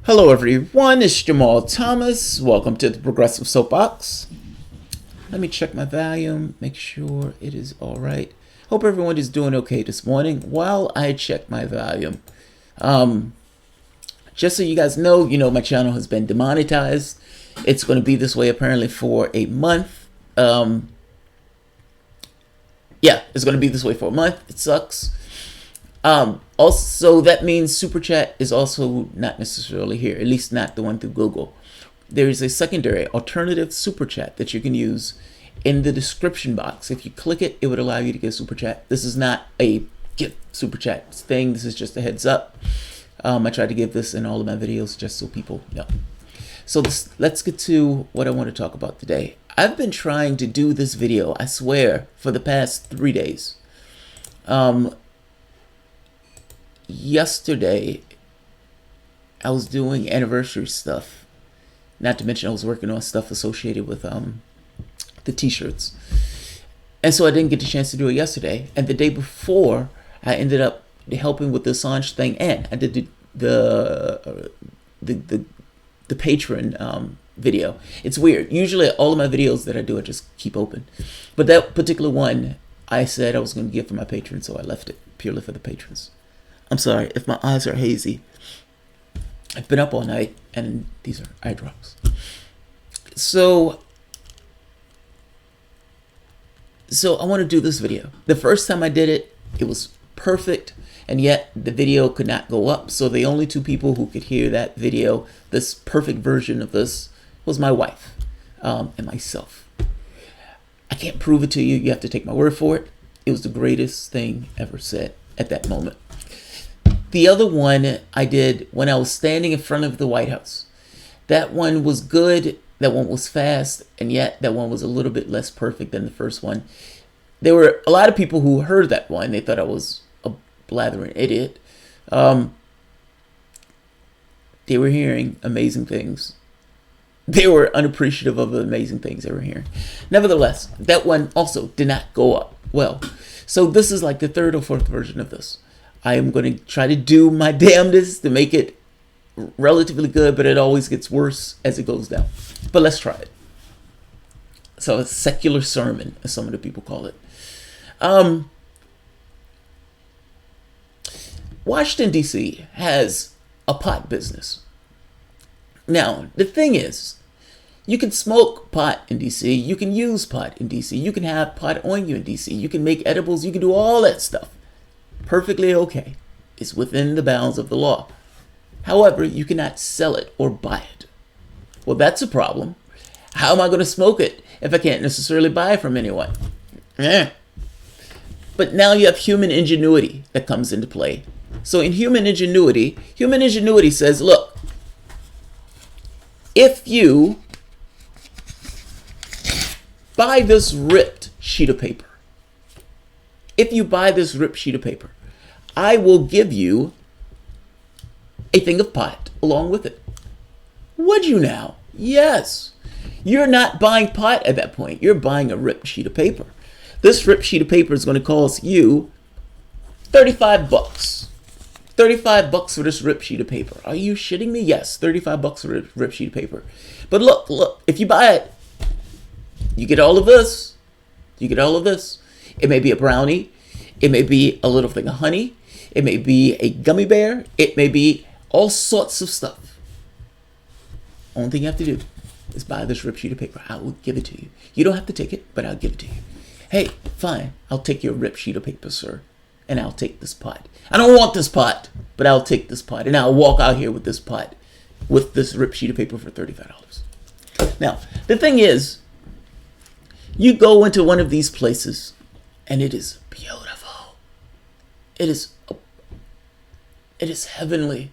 Hello everyone, it's Jamal Thomas. Welcome to the Progressive Soapbox. Let me check my volume, make sure it is alright. Hope everyone is doing okay this morning while I check my volume. Just so you guys know, my channel has been demonetized. It's going to be this way apparently for a month. It's going to be this way for a month. It sucks. Also, that means Super Chat is also not necessarily here, at least not the one through Google. There is a secondary alternative Super Chat that you can use in the description box. If you click it, it would allow you to get Super Chat. This is not a get Super Chat thing. This is just a heads up. I try to give this in all of my videos just so people know. So let's get to what I want to talk about today. I've been trying to do this video, I swear, for the past 3 days. Yesterday, I was doing anniversary stuff. Not to mention I was working on stuff associated with the t-shirts. And so I didn't get the chance to do it yesterday. And the day before, I ended up helping with the Assange thing, and I did the patron video. It's weird. Usually all of my videos that I do, I just keep open. But that particular one, I said I was going to give for my patrons, so I left it purely for the patrons. I'm sorry if my eyes are hazy. I've been up all night, and these are eye drops. So I want to do this video. The first time I did it, it was perfect, and yet the video could not go up. So the only two people who could hear that video, this perfect version of this, was my wife and myself. I can't prove it to you. You have to take my word for it. It was the greatest thing ever said at that moment. The other one I did when I was standing in front of the White House. That one was good. That one was fast. And yet that one was a little bit less perfect than the first one. There were a lot of people who heard that one. They thought I was a blathering idiot. They were hearing amazing things. They were unappreciative of the amazing things they were hearing. Nevertheless, that one also did not go up well. So this is like the third or fourth version of this. I am going to try to do my damnedest to make it relatively good, but it always gets worse as it goes down. But let's try it. So a secular sermon, as some of the people call it. Washington, D.C. has a pot business. Now, the thing is, you can smoke pot in D.C. You can use pot in D.C. You can have pot on you in D.C. You can make edibles. You can do all that stuff. Perfectly okay. It's within the bounds of the law. However, you cannot sell it or buy it. Well, that's a problem. How am I going to smoke it if I can't necessarily buy it from anyone? But now you have human ingenuity that comes into play. So in human ingenuity says, look, if you buy this ripped sheet of paper, I will give you a thing of pot along with it. Would you now? Yes. You're not buying pot at that point. You're buying a ripped sheet of paper. This ripped sheet of paper is going to cost you $35. $35 for this ripped sheet of paper. Are you shitting me? Yes, $35 for a ripped sheet of paper. But look, if you buy it, you get all of this. It may be a brownie. It may be a little thing of honey. It may be a gummy bear. It may be all sorts of stuff. Only thing you have to do is buy this ripped sheet of paper. I will give it to you. You don't have to take it, but I'll give it to you. Hey, fine. I'll take your ripped sheet of paper, sir. And I'll take this pot. I don't want this pot, but I'll take this pot. And I'll walk out here with this pot, with this ripped sheet of paper for $35. Now, the thing is, you go into one of these places, and it is beautiful. It is heavenly.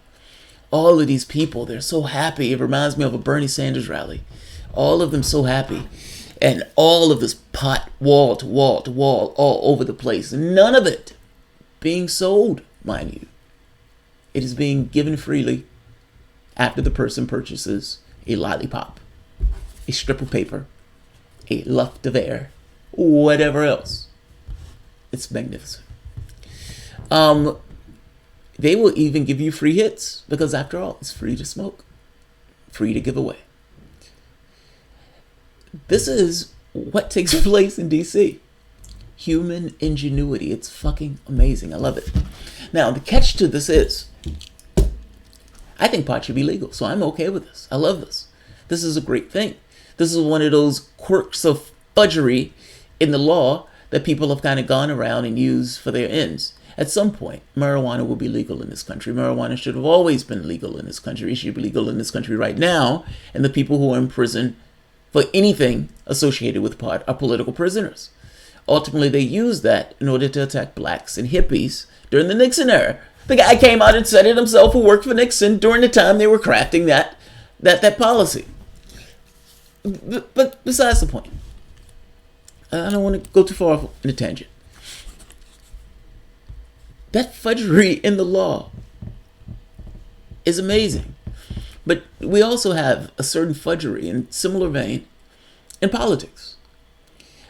All of these people, they're so happy. It reminds me of a Bernie Sanders rally. All of them so happy. And all of this pot, wall to wall to wall, all over the place. None of it being sold, mind you. It is being given freely after the person purchases a lollipop, a strip of paper, a luft of air, whatever else. It's magnificent. They will even give you free hits because, after all, it's free to smoke, free to give away. This is what takes place in DC. Human ingenuity. It's fucking amazing. I love it. Now, the catch to this is, I think pot should be legal, so I'm okay with this. I love this. This is a great thing. This is one of those quirks of fudgery in the law that people have kind of gone around and used for their ends. At some point, marijuana will be legal in this country. Marijuana should have always been legal in this country. It should be legal in this country right now. And the people who are in prison for anything associated with pot are political prisoners. Ultimately, they used that in order to attack blacks and hippies during the Nixon era. The guy came out and said it himself, who worked for Nixon during the time they were crafting that policy. But besides the point, I don't want to go too far off in a tangent. That fudgery in the law is amazing. But we also have a certain fudgery in similar vein in politics.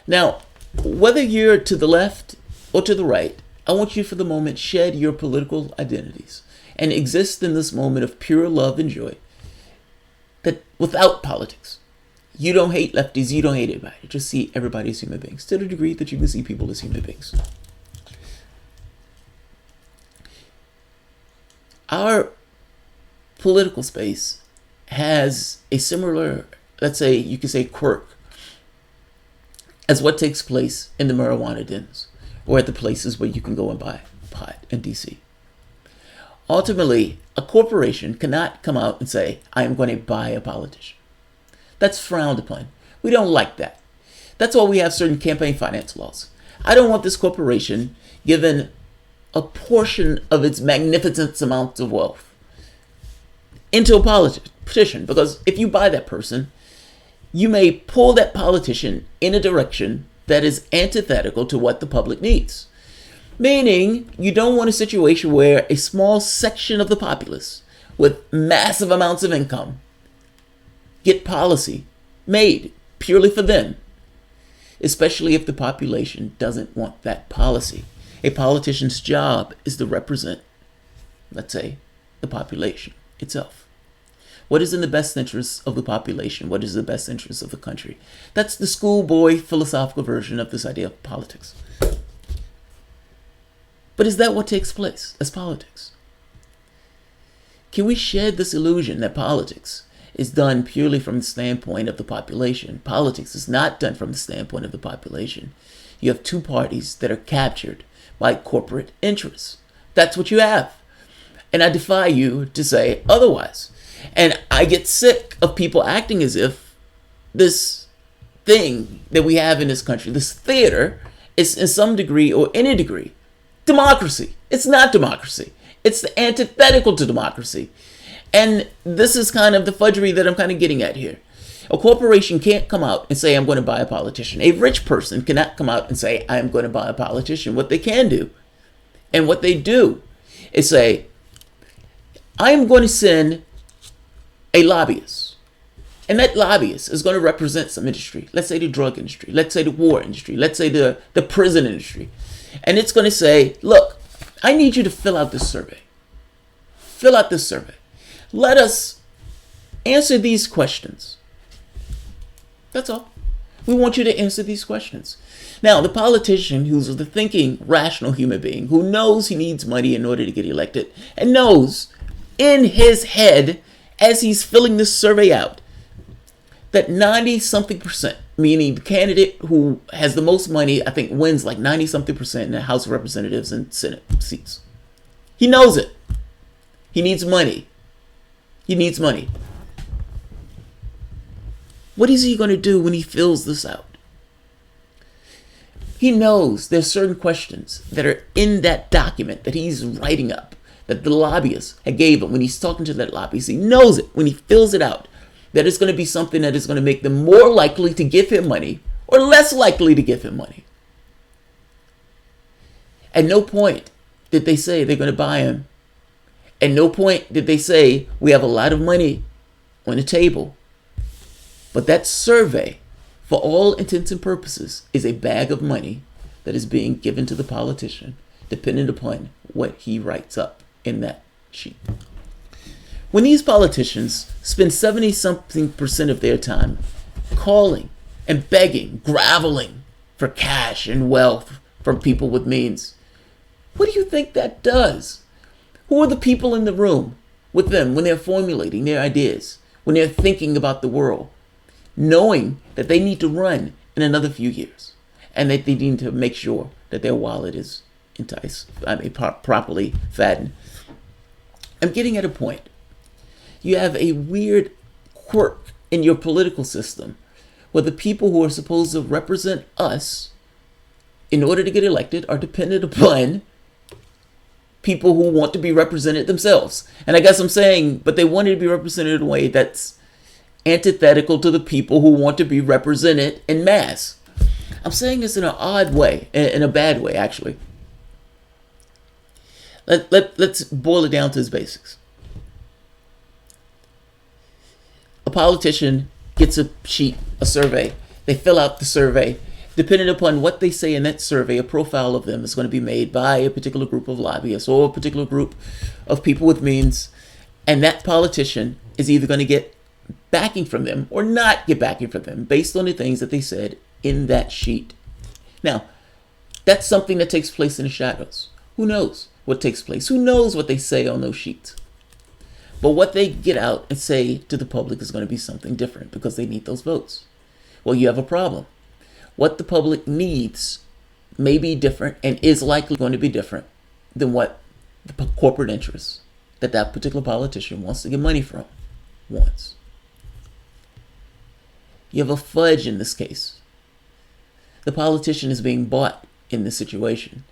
Now, whether you're to the left or to the right, I want you for the moment shed your political identities and exist in this moment of pure love and joy, that without politics. You don't hate lefties, you don't hate anybody. Just see everybody as human beings, to the degree that you can see people as human beings. Our political space has a similar, let's say, you could say, quirk as what takes place in the marijuana dens or at the places where you can go and buy pot in DC. Ultimately, a corporation cannot come out and say, I am going to buy a politician. That's frowned upon. We don't like that. That's why we have certain campaign finance laws. I don't want this corporation given a portion of its magnificent amounts of wealth into a politician, because if you buy that person, you may pull that politician in a direction that is antithetical to what the public needs. Meaning, you don't want a situation where a small section of the populace with massive amounts of income get policy made purely for them, especially if the population doesn't want that policy. A politician's job is to represent, let's say, the population itself. What is in the best interest of the population? What is the best interest of the country? That's the schoolboy philosophical version of this idea of politics. But is that what takes place as politics? Can we shed this illusion that politics is done purely from the standpoint of the population? Politics is not done from the standpoint of the population. You have two parties that are captured by corporate interests. That's what you have. And I defy you to say otherwise. And I get sick of people acting as if this thing that we have in this country, this theater, is in some degree or any degree democracy. It's not democracy. It's antithetical to democracy. And this is kind of the fudgery that I'm kind of getting at here. A corporation can't come out and say, I'm going to buy a politician. A rich person cannot come out and say, I am going to buy a politician. What they can do, and what they do, is say, I am going to send a lobbyist. And that lobbyist is going to represent some industry. Let's say the drug industry. Let's say the war industry. Let's say the prison industry. And it's going to say, look, I need you to fill out this survey. Fill out this survey. Let us answer these questions. That's all. We want you to answer these questions. Now, the politician, who's the thinking, rational human being, who knows he needs money in order to get elected, and knows in his head, as he's filling this survey out, that 90-something%, meaning the candidate who has the most money, I think wins like 90-something% in the House of Representatives and Senate seats. He knows it. He needs money. He needs money. What is he going to do when he fills this out? He knows there's certain questions that are in that document that he's writing up, that the lobbyist had gave him when he's talking to that lobbyist. He knows it when he fills it out, that it's going to be something that is going to make them more likely to give him money or less likely to give him money. At no point did they say they're going to buy him. At no point did they say we have a lot of money on the table. But that survey, for all intents and purposes, is a bag of money that is being given to the politician, depending upon what he writes up in that sheet. When these politicians spend 70-something% of their time calling and begging, groveling for cash and wealth from people with means, what do you think that does? Who are the people in the room with them when they're formulating their ideas, when they're thinking about the world, knowing that they need to run in another few years and that they need to make sure that their wallet is properly fattened? I'm getting at a point. You have a weird quirk in your political system where the people who are supposed to represent us in order to get elected are dependent upon people who want to be represented themselves. And I guess I'm saying, but they wanted to be represented in a way that's antithetical to the people who want to be represented in mass. I'm saying this in an odd way, in a bad way, actually. Let's boil it down to its basics. A politician gets a sheet, a survey. They fill out the survey. Depending upon what they say in that survey, a profile of them is going to be made by a particular group of lobbyists or a particular group of people with means. And that politician is either going to get backing from them or not get backing from them based on the things that they said in that sheet. Now, that's something that takes place in the shadows. Who knows what takes place? Who knows what they say on those sheets? But what they get out and say to the public is going to be something different because they need those votes. Well, you have a problem. What the public needs may be different and is likely going to be different than what the corporate interests that particular politician wants to get money from wants. You have a fudge in this case. The politician is being bought in this situation.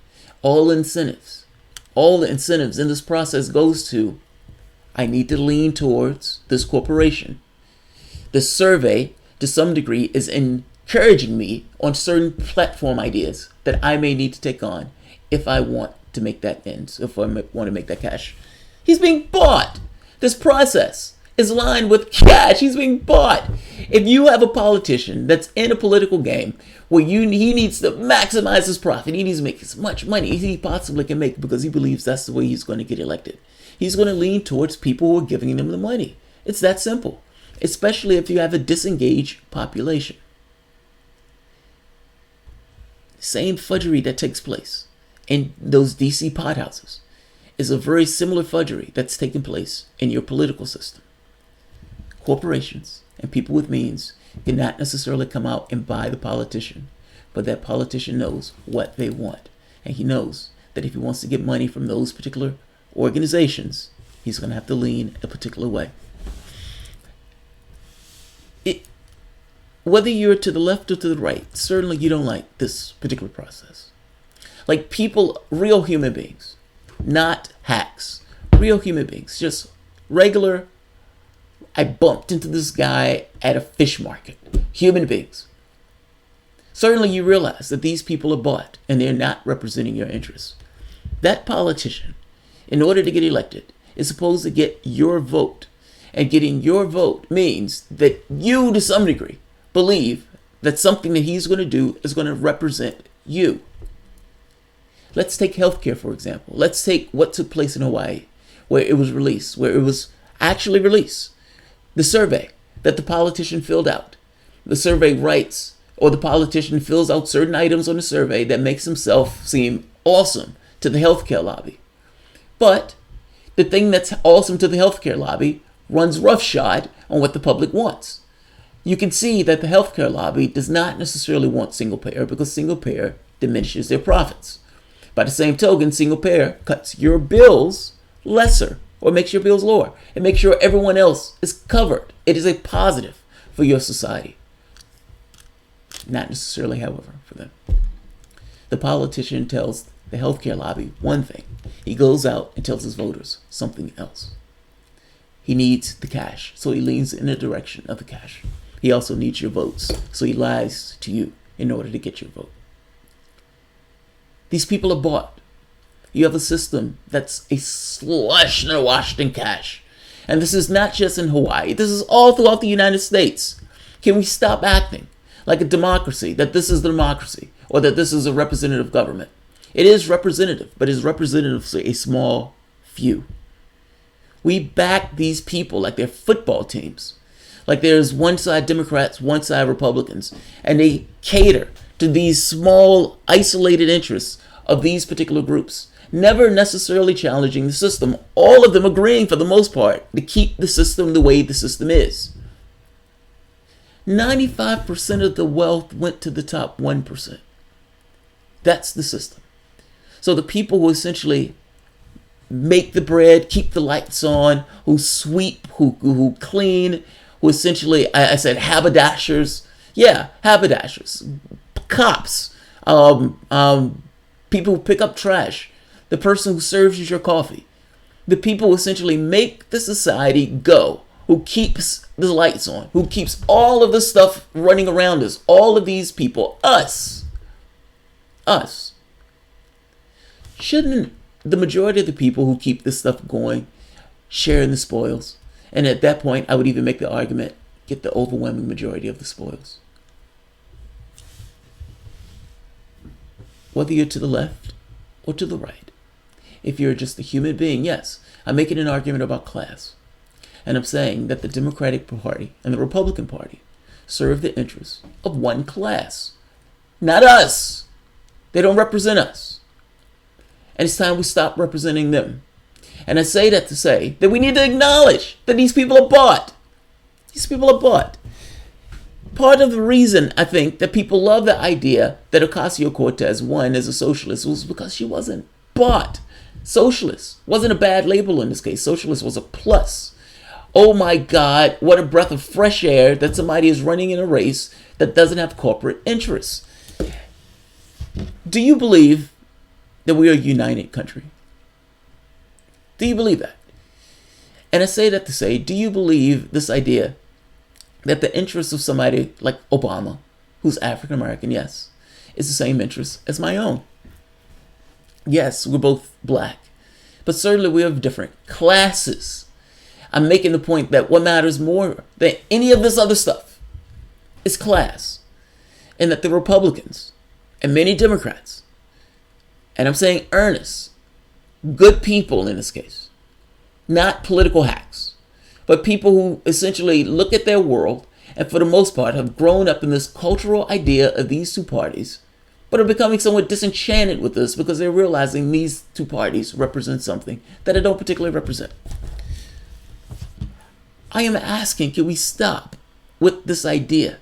All the incentives in this process goes to, I need to lean towards this corporation. The survey, to some degree, is encouraging me on certain platform ideas that I may need to take on if I want to make that end, if I want to make that cash. He's being bought. This process is lined with cash. He's being bought. If you have a politician that's in a political game where he needs to maximize his profit, he needs to make as much money as he possibly can make because he believes that's the way he's going to get elected, he's going to lean towards people who are giving him the money. It's that simple, especially if you have a disengaged population. Same fudgery that takes place in those DC pothouses is a very similar fudgery that's taking place in your political system. Corporations and people with means cannot necessarily come out and buy the politician, but that politician knows what they want. And he knows that if he wants to get money from those particular organizations, he's going to have to lean a particular way. Whether you're to the left or to the right, certainly you don't like this particular process. Like people, real human beings, not hacks, real human beings, just regular. I bumped into this guy at a fish market. Human beings. Certainly you realize that these people are bought and they're not representing your interests. That politician, in order to get elected, is supposed to get your vote. And getting your vote means that you, to some degree, believe that something that he's going to do is going to represent you. Let's take healthcare, for example. Let's take what took place in Hawaii, where it was actually released. The survey that the politician filled out. The survey writes, or the politician fills out certain items on the survey that makes himself seem awesome to the healthcare lobby. But the thing that's awesome to the healthcare lobby runs roughshod on what the public wants. You can see that the healthcare lobby does not necessarily want single payer because single payer diminishes their profits. By the same token, single payer cuts your bills lesser or makes your bills lower and makes sure everyone else is covered. It is a positive for your society. Not necessarily, however, for them. The politician tells the healthcare lobby one thing. He goes out and tells his voters something else. He needs the cash, so he leans in the direction of the cash. He also needs your votes, so he lies to you in order to get your vote. These people are bought. You have a system that's a slush washed in cash. And this is not just in Hawaii. This is all throughout the United States. Can we stop acting like a democracy, that this is the democracy, or that this is a representative government? It is representative, but it's representative of a small few. We back these people like they're football teams. Like there's one side Democrats, one side Republicans, and they cater to these small, isolated interests of these particular groups, never necessarily challenging the system, all of them agreeing for the most part to keep the system the way the system is. 95% of the wealth went to the top 1%. That's the system. So the people who essentially make the bread, keep the lights on, who sweep, who clean, who essentially, I said haberdashers. Yeah, haberdashers. Cops. People who pick up trash. The person who serves you your coffee. The people who essentially make the society go. Who keeps the lights on. Who keeps all of the stuff running around us. All of these people. Us. Shouldn't the majority of the people who keep this stuff going share in the spoils? And at that point, I would even make the argument, get the overwhelming majority of the spoils. Whether you're to the left or to the right. If you're just a human being, yes, I'm making an argument about class. And I'm saying that the Democratic Party and the Republican Party serve the interests of one class. Not us. They don't represent us. And it's time we stop representing them. And I say that to say that we need to acknowledge that these people are bought. These people are bought. Part of the reason I think that people love the idea that Ocasio-Cortez won as a socialist was because she wasn't bought. Socialist wasn't a bad label in this case. Socialist was a plus. Oh my God, what a breath of fresh air that somebody is running in a race that doesn't have corporate interests. Do you believe that we are a united country? Do you believe that? And I say that to say, do you believe this idea that the interests of somebody like Obama, who's African American, yes, is the same interest as my own? Yes, we're both black, but certainly we have different classes. I'm making the point that what matters more than any of this other stuff is class. And that the Republicans and many Democrats, and I'm saying earnest, good people in this case, not political hacks, but people who essentially look at their world and for the most part have grown up in this cultural idea of these two parties, but are becoming somewhat disenchanted with this because they're realizing these two parties represent something that they don't particularly represent. I am asking, can we stop with this idea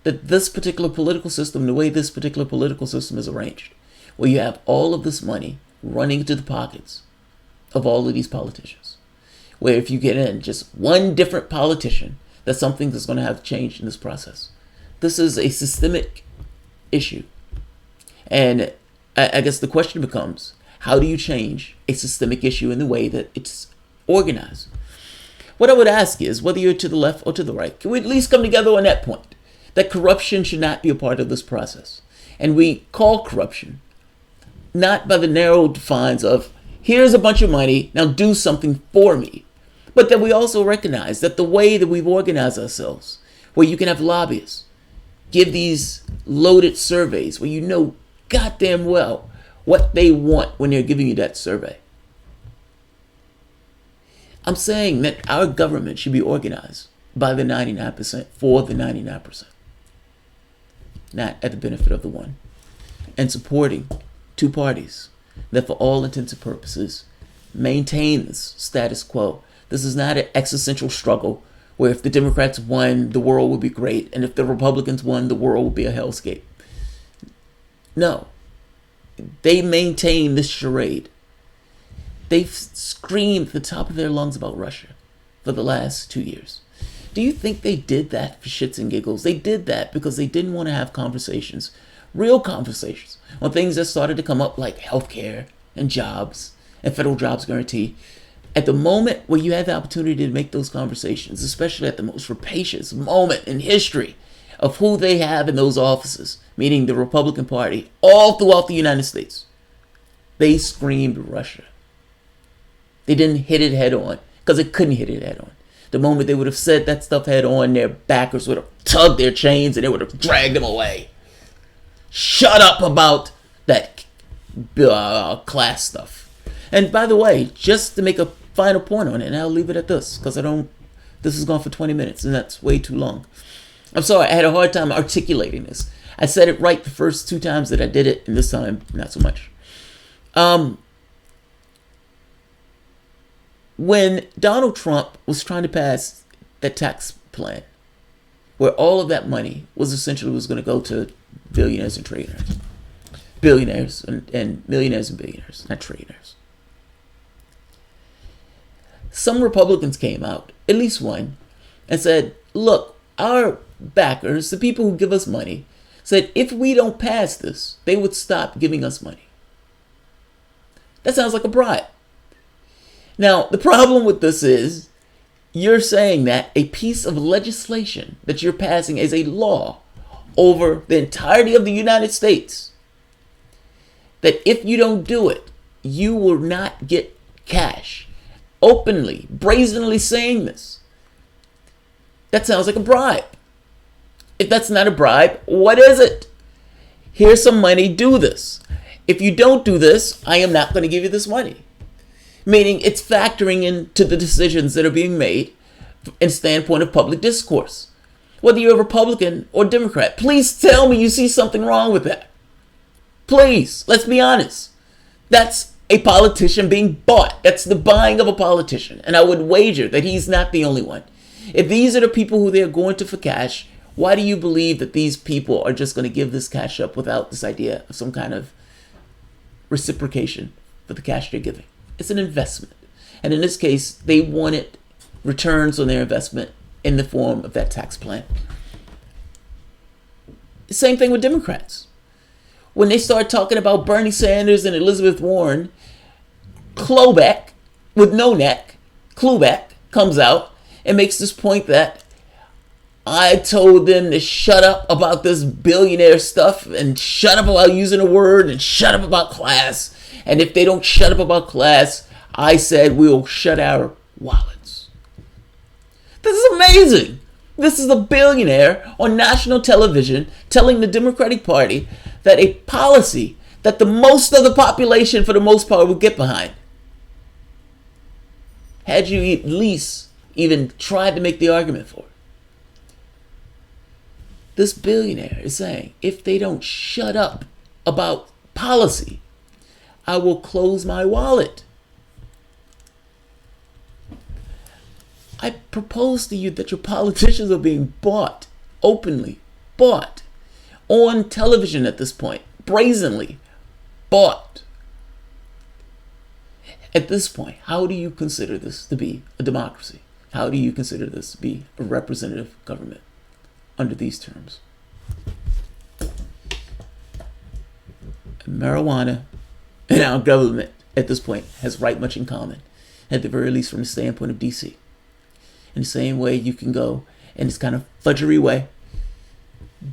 that this particular political system, the way this particular political system is arranged, where you have all of this money running into the pockets of all of these politicians, where if you get in just one different politician, that something is going to have changed in this process. This is a systemic issue. And I guess the question becomes, how do you change a systemic issue in the way that it's organized? What I would ask is, whether you're to the left or to the right, can we at least come together on that point? That corruption should not be a part of this process. And we call corruption not by the narrow defines of, here's a bunch of money, now do something for me. But that we also recognize that the way that we've organized ourselves, where you can have lobbyists, give these loaded surveys where you know goddamn well what they want when they're giving you that survey. I'm saying that our government should be organized by the 99% for the 99%, not at the benefit of the one, and supporting two parties that for all intents and purposes maintain this status quo. This is not an existential struggle where if the Democrats won, the world would be great, and if the Republicans won, the world would be a hellscape. No. They maintain this charade. They've screamed at the top of their lungs about Russia for the last 2 years. Do you think they did that for shits and giggles? They did that because they didn't want to have conversations, real conversations, on things that started to come up like healthcare and jobs and federal jobs guarantee. At the moment where you had the opportunity to make those conversations, especially at the most rapacious moment in history of who they have in those offices, meaning the Republican Party, all throughout the United States, they screamed Russia. They didn't hit it head on because they couldn't hit it head on. The moment they would have said that stuff head on, their backers would have tugged their chains and they would have dragged them away. Shut up about that class stuff. And by the way, just to make a final point on it, and I'll leave it at this, because this has gone for 20 minutes, and that's way too long. I'm sorry, I had a hard time articulating this. I said it right the first 2 times that I did it, and this time, not so much. When Donald Trump was trying to pass that tax plan, where all of that money was going to go to billionaires and trillionaires. Billionaires and millionaires and billionaires, not trillionaires. Some Republicans came out, at least one, and said, look, our backers, the people who give us money, said if we don't pass this, they would stop giving us money. That sounds like a bribe. Now, the problem with this is you're saying that a piece of legislation that you're passing is a law over the entirety of the United States, that if you don't do it, you will not get cash. Openly, brazenly saying this. That sounds like a bribe. If that's not a bribe, what is it? Here's some money, do this. If you don't do this, I am not going to give you this money. Meaning it's factoring into the decisions that are being made in standpoint of public discourse. Whether you're a Republican or Democrat, please tell me you see something wrong with that. Please, let's be honest. That's a politician being bought. That's the buying of a politician. And I would wager that he's not the only one. If these are the people who they're going to for cash, why do you believe that these people are just going to give this cash up without this idea of some kind of reciprocation for the cash they're giving? It's an investment. And in this case, they wanted returns on their investment in the form of that tax plan. Same thing with Democrats. When they start talking about Bernie Sanders and Elizabeth Warren, Klobuchar, with no neck, Klobuchar comes out and makes this point that I told them to shut up about this billionaire stuff and shut up about using a word and shut up about class. And if they don't shut up about class, I said we'll shut our wallets. This is amazing. This is a billionaire on national television telling the Democratic Party that a policy that the most of the population, for the most part, would get behind. Had you at least even tried to make the argument for it. This billionaire is saying, if they don't shut up about policy, I will close my wallet. I propose to you that your politicians are being bought, openly bought, on television at this point, brazenly bought. At this point, how do you consider this to be a democracy? How do you consider this to be a representative government under these terms? Marijuana and our government at this point has right much in common, at the very least from the standpoint of DC. In the same way you can go in this kind of fudgery way,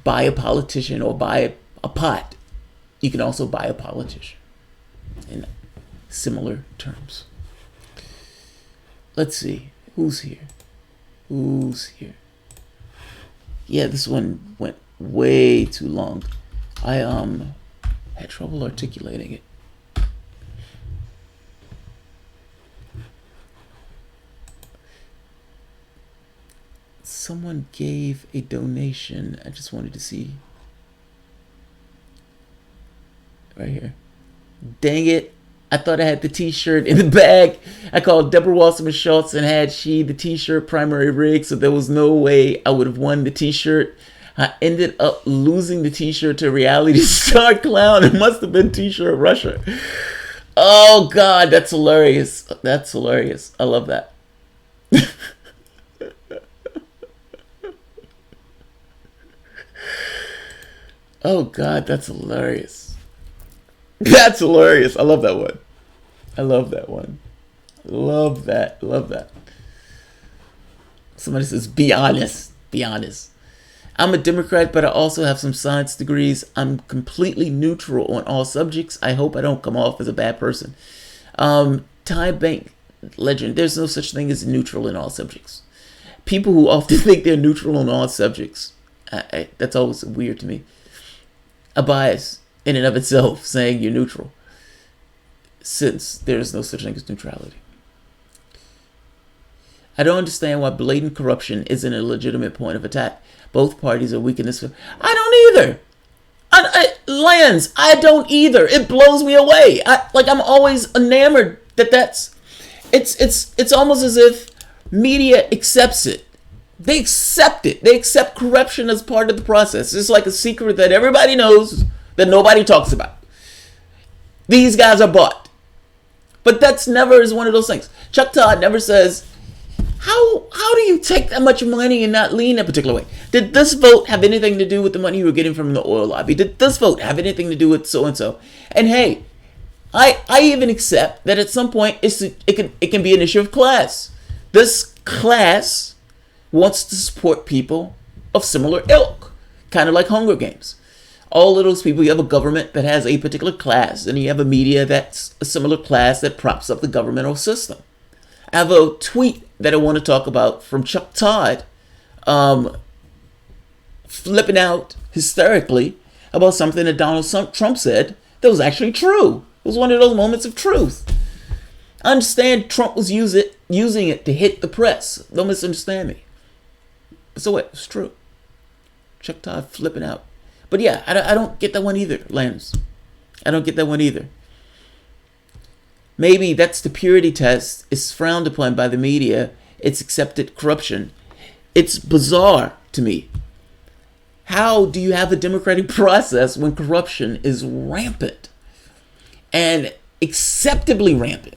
buy a politician or buy a pot, you can also buy a politician in similar terms. Let's see, who's here? Yeah, this one went way too long. I had trouble articulating it. Someone gave a donation. I just wanted to see. Right here. Dang it. I thought I had the t-shirt in the bag. I called Deborah Wasserman Schultz and had she the t-shirt primary rig, so there was no way I would have won the t-shirt. I ended up losing the t-shirt to Reality Star Clown. It must have been T-shirt Russia. Oh God, that's hilarious. That's hilarious. I love that. Oh God, that's hilarious. That's hilarious. I love that one. I love that one. Love that. Love that. Somebody says, be honest. Be honest. I'm a Democrat, but I also have some science degrees. I'm completely neutral on all subjects. I hope I don't come off as a bad person. Time Bank legend. There's no such thing as neutral in all subjects. People who often think they're neutral on all subjects, that's always weird to me. A bias in and of itself saying you're neutral. since there is no such thing as neutrality. I don't understand why blatant corruption isn't a legitimate point of attack. Both parties are weak in this. I don't either. Lance, I don't either. It blows me away. I'm always enamored that's. It's almost as if media accepts it. They accept it. They accept corruption as part of the process. It's like a secret that everybody knows that nobody talks about. These guys are bought. But that's never is one of those things. Chuck Todd never says, how do you take that much money and not lean a particular way? Did this vote have anything to do with the money you were getting from the oil lobby? Did this vote have anything to do with so-and-so? And hey, I even accept that at some point it can be an issue of class. This class wants to support people of similar ilk, kind of like Hunger Games. All of those people, you have a government that has a particular class, and you have a media that's a similar class that props up the governmental system. I have a tweet that I want to talk about from Chuck Todd, flipping out hysterically about something that Donald Trump said that was actually true. It was one of those moments of truth. I understand Trump was using it to hit the press. Don't misunderstand me. So what? It's true. Chuck Todd flipping out. But yeah, I don't get that one either, Lance. I don't get that one either. Maybe that's the purity test. It's frowned upon by the media. It's accepted corruption. It's bizarre to me. How do you have a democratic process when corruption is rampant and acceptably rampant?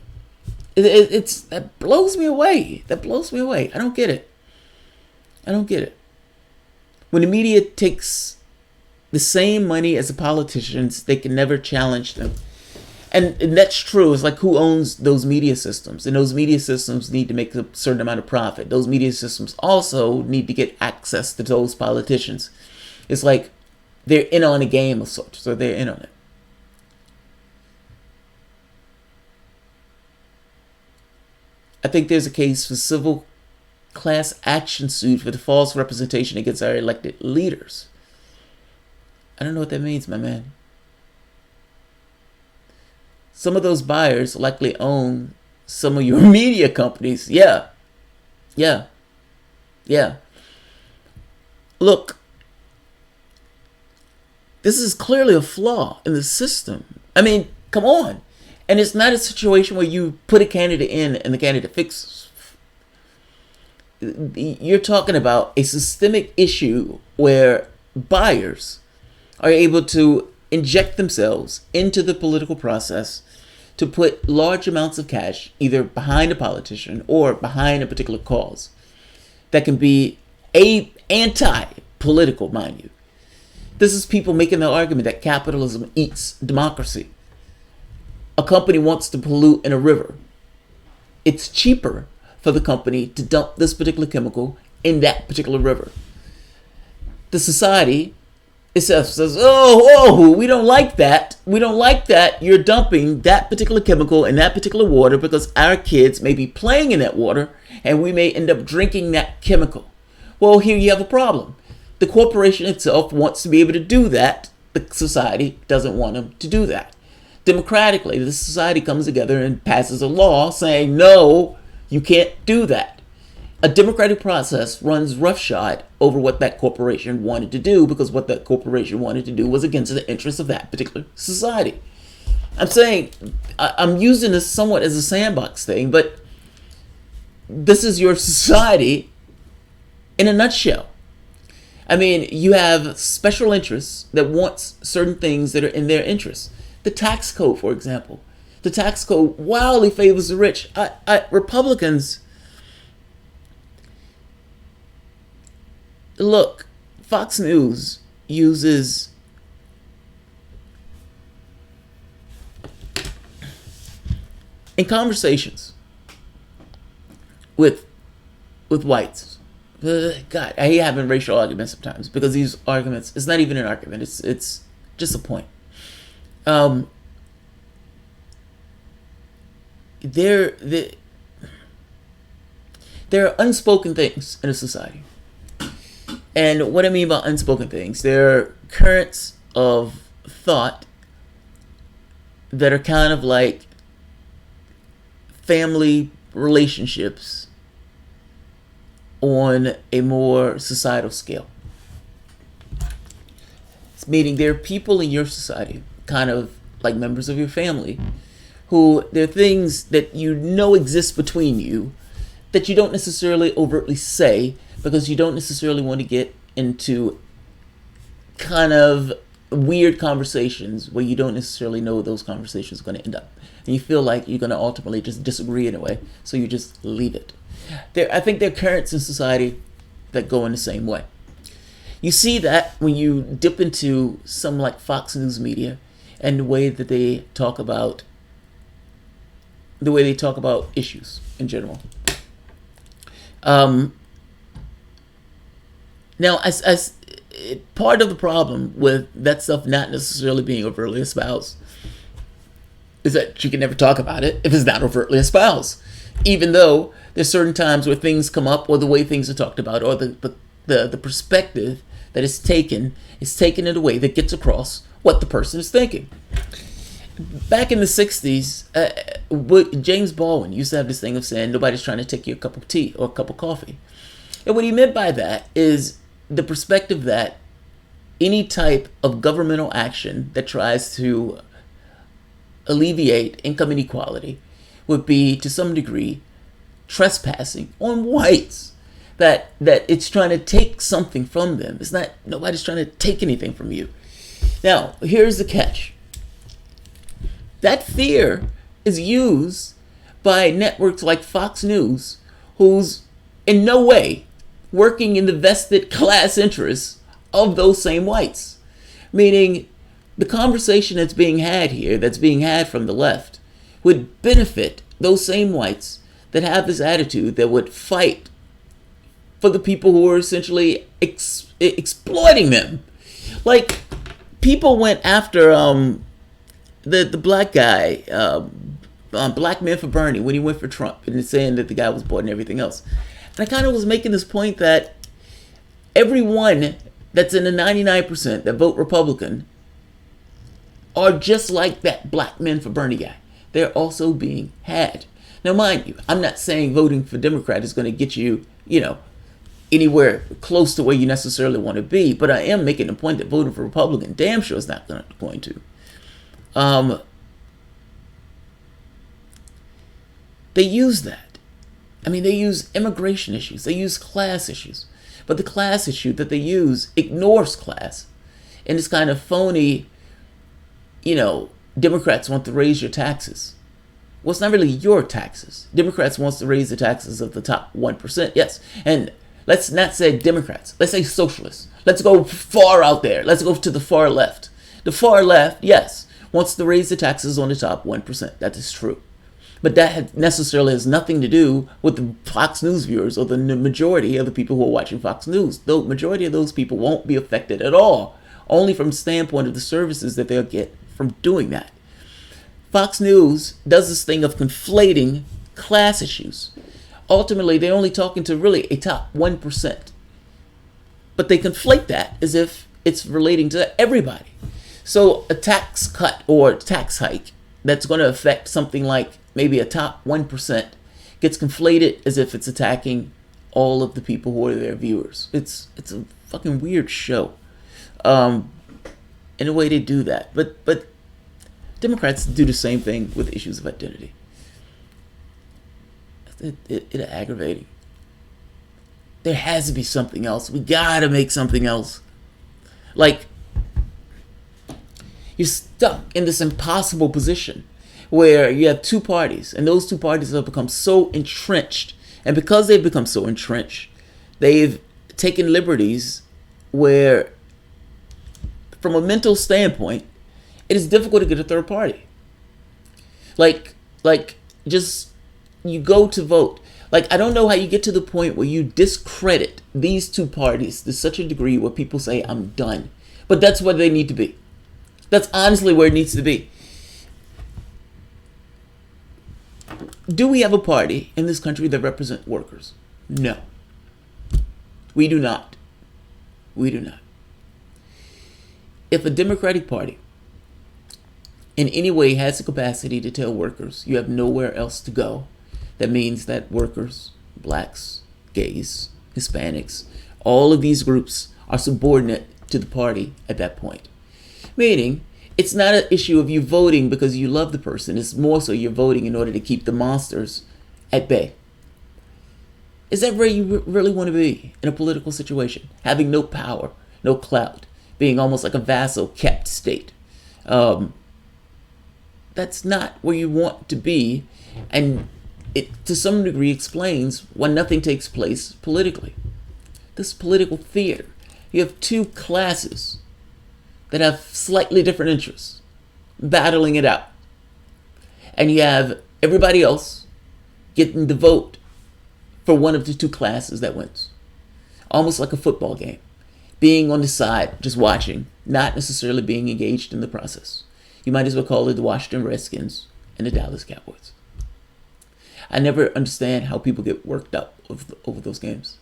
That blows me away. That blows me away. I don't get it. I don't get it. When the media takes the same money as the politicians, they can never challenge them. And that's true. It's like, who owns those media systems? And those media systems need to make a certain amount of profit. Those media systems also need to get access to those politicians. It's like they're in on a game of sorts, so they're in on it. I think there's a case for civil class action suit for the false representation against our elected leaders. I don't know what that means, my man. Some of those buyers likely own some of your media companies. Yeah. Look, this is clearly a flaw in the system. I mean, come on. And it's not a situation where you put a candidate in and the candidate fixes. You're talking about a systemic issue where buyers are able to inject themselves into the political process to put large amounts of cash either behind a politician or behind a particular cause that can be anti-political, mind you. This is people making the argument that capitalism eats democracy. A company wants to pollute in a river. It's cheaper for the company to dump this particular chemical in that particular river. The society itself says, oh, we don't like that. We don't like that you're dumping that particular chemical in that particular water because our kids may be playing in that water and we may end up drinking that chemical. Well, here you have a problem. The corporation itself wants to be able to do that. The society doesn't want them to do that. Democratically, the society comes together and passes a law saying, no, you can't do that. A democratic process runs roughshod over what that corporation wanted to do because what that corporation wanted to do was against the interests of that particular society. I'm saying, I'm using this somewhat as a sandbox thing, but this is your society in a nutshell. I mean, you have special interests that wants certain things that are in their interests. The tax code, for example. The tax code wildly favors the rich. Republicans, look, Fox News uses in conversations with whites. God, I hate having racial arguments sometimes because these arguments, it's not even an argument. It's just a point. There are unspoken things in a society. And what I mean by unspoken things, there are currents of thought that are kind of like family relationships on a more societal scale. It's meaning there are people in your society, kind of like members of your family, who there are things that you know exist between you that you don't necessarily overtly say because you don't necessarily want to get into kind of weird conversations where you don't necessarily know those conversations are going to end up. And you feel like you're going to ultimately just disagree in a way, so you just leave it. I think there are currents in society that go in the same way. You see that when you dip into some like Fox News media and the way they talk about issues in general. Now, as part of the problem with that stuff not necessarily being overtly espoused is that you can never talk about it if it's not overtly espoused, even though there's certain times where things come up, or the way things are talked about, or the perspective that is taken in a way that gets across what the person is thinking. Back in the 60s, James Baldwin used to have this thing of saying nobody's trying to take you a cup of tea or a cup of coffee. And what he meant by that is the perspective that any type of governmental action that tries to alleviate income inequality would be, to some degree, trespassing on whites. That it's trying to take something from them. It's not, nobody's trying to take anything from you. Now, here's the catch. That fear is used by networks like Fox News, who's in no way working in the vested class interests of those same whites. Meaning, the conversation that's being had here, that's being had from the left, would benefit those same whites that have this attitude that would fight for the people who are essentially exploiting them. Like, people went after the black guy, Black Man for Bernie, when he went for Trump, and saying that the guy was bought and everything else. And I kind of was making this point that everyone that's in the 99% that vote Republican are just like that Black Man for Bernie guy. They're also being had. Now, mind you, I'm not saying voting for Democrat is going to get you, anywhere close to where you necessarily want to be, but I am making the point that voting for Republican damn sure is not going to. They use that. I mean, they use immigration issues. They use class issues. But the class issue that they use ignores class. And it's kind of phony, Democrats want to raise your taxes. Well, it's not really your taxes. Democrats wants to raise the taxes of the top 1%, yes. And let's not say Democrats. Let's say socialists. Let's go far out there. Let's go to the far left. The far left, yes, wants to raise the taxes on the top 1%. That is true. But that necessarily has nothing to do with the Fox News viewers or the majority of the people who are watching Fox News. The majority of those people won't be affected at all, only from the standpoint of the services that they'll get from doing that. Fox News does this thing of conflating class issues. Ultimately, they're only talking to really a top 1%. But they conflate that as if it's relating to everybody. So a tax cut or tax hike that's going to affect something like maybe a top 1% gets conflated as if it's attacking all of the people who are their viewers. It's a fucking weird show. In a way they do that. But Democrats do the same thing with issues of identity. It's aggravating. There has to be something else. We gotta make something else. Like, you're stuck in this impossible position where you have two parties, and those two parties have become so entrenched. And because they've become so entrenched, they've taken liberties where, from a mental standpoint, it is difficult to get a third party. Like just, you go to vote. Like, I don't know how you get to the point where you discredit these two parties to such a degree where people say, I'm done. But that's where they need to be. That's honestly where it needs to be. Do we have a party in this country that represents workers? No. We do not. We do not. If a Democratic Party in any way has the capacity to tell workers you have nowhere else to go That means that workers, blacks, gays, Hispanics, all of these groups are subordinate to the party at that point. Meaning, it's not an issue of you voting because you love the person. It's more so you're voting in order to keep the monsters at bay. Is that where you really want to be in a political situation? Having no power, no clout, being almost like a vassal kept state. That's not where you want to be. And it, to some degree, explains why nothing takes place politically. This political theater. You have two classes that have slightly different interests, battling it out. And you have everybody else getting the vote for one of the two classes that wins. Almost like a football game. Being on the side, just watching, not necessarily being engaged in the process. You might as well call it the Washington Redskins and the Dallas Cowboys. I never understand how people get worked up over those games.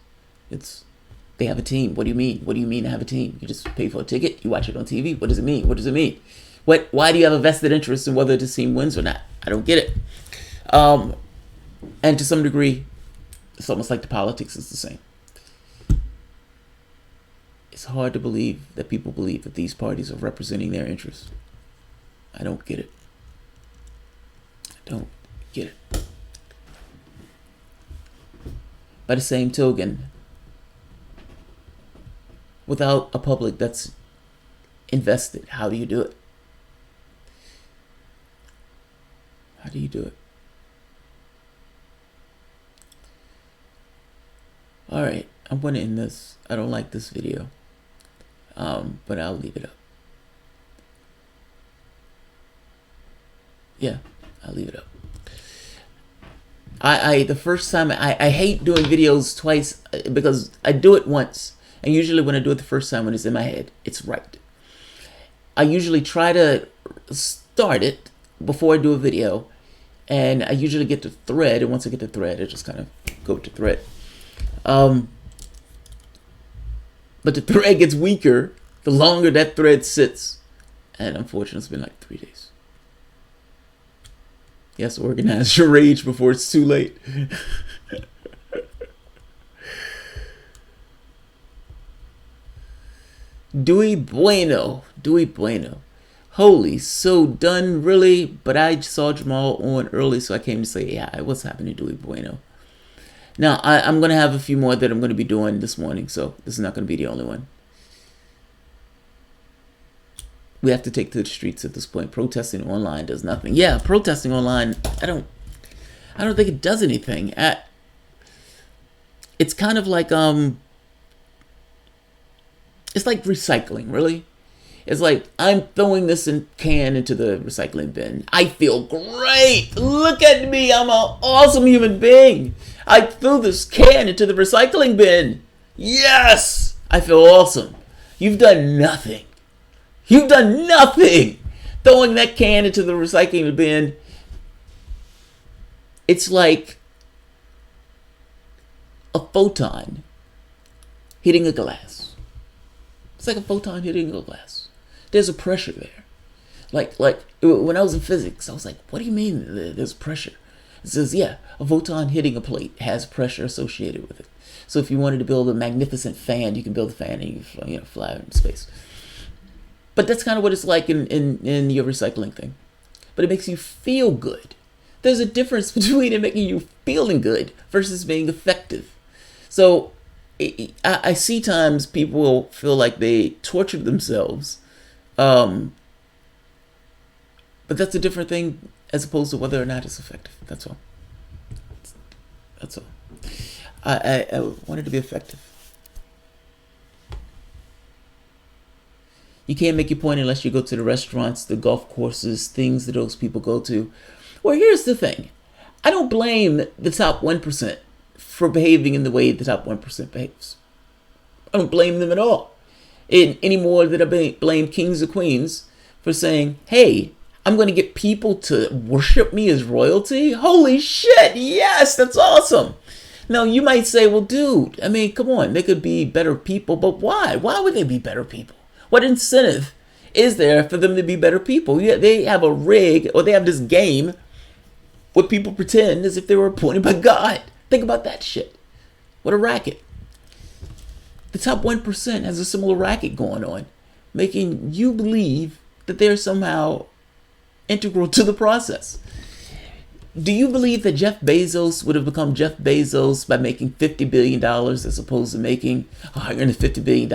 They have a team. What do you mean? What do you mean to have a team? You just pay for a ticket, you watch it on TV. What does it mean? What does it mean? Why do you have a vested interest in whether this team wins or not? I don't get it. And to some degree, it's almost like the politics is the same. It's hard to believe that people believe that these parties are representing their interests. I don't get it. I don't get it. By the same token, without a public that's invested, how do you do it? How do you do it? Alright, I'm going to end this. I don't like this video. But I'll leave it up. Yeah, I'll leave it up. The first time, I hate doing videos twice because I do it once. And usually when I do it the first time when it's in my head, it's right. I usually try to start it before I do a video. And I usually get the thread. And once I get the thread, I just kind of go to thread. But the thread gets weaker the longer that thread sits. And unfortunately, it's been like 3 days. Yes, organize your rage before it's too late. Dewey Bueno. Dewey Bueno. Holy, so done, really? But I saw Jamal on early, so I came to say, yeah, what's happening, Dewey Bueno? Now, I'm going to have a few more that I'm going to be doing this morning, so this is not going to be the only one. We have to take to the streets at this point. Protesting online does nothing. Yeah, protesting online, I don't think it does anything. It's kind of like it's like recycling, really. It's like, I'm throwing this can into the recycling bin. I feel great. Look at me. I'm an awesome human being. I threw this can into the recycling bin. Yes. I feel awesome. You've done nothing. You've done nothing. Throwing that can into the recycling bin. It's like a photon hitting a glass. It's like a photon hitting a glass. There's a pressure there. Like when I was in physics, I was like, what do you mean there's pressure? It says, yeah, a photon hitting a plate has pressure associated with it. So if you wanted to build a magnificent fan, you can build a fan and you fly in space. But that's kind of what it's like in your recycling thing. But it makes you feel good. There's a difference between it making you feeling good versus being effective. So I see times people feel like they tortured themselves. But that's a different thing as opposed to whether or not it's effective. That's all. That's all. I wanted to be effective. You can't make your point unless you go to the restaurants, the golf courses, things that those people go to. Well, here's the thing. I don't blame the top 1% for behaving in the way the top 1% behaves. I don't blame them at all. Any more than I blame kings or queens for saying, hey, I'm going to get people to worship me as royalty. Holy shit, yes, that's awesome. Now, you might say, well, dude, I mean, come on, they could be better people, but why? Why would they be better people? What incentive is there for them to be better people? Yeah, they have a rig, or they have this game what people pretend as if they were appointed by God. Think about that shit. What a racket. The top 1% has a similar racket going on, making you believe that they're somehow integral to the process. Do you believe that Jeff Bezos would have become Jeff Bezos by making $50 billion as opposed to making $150 billion?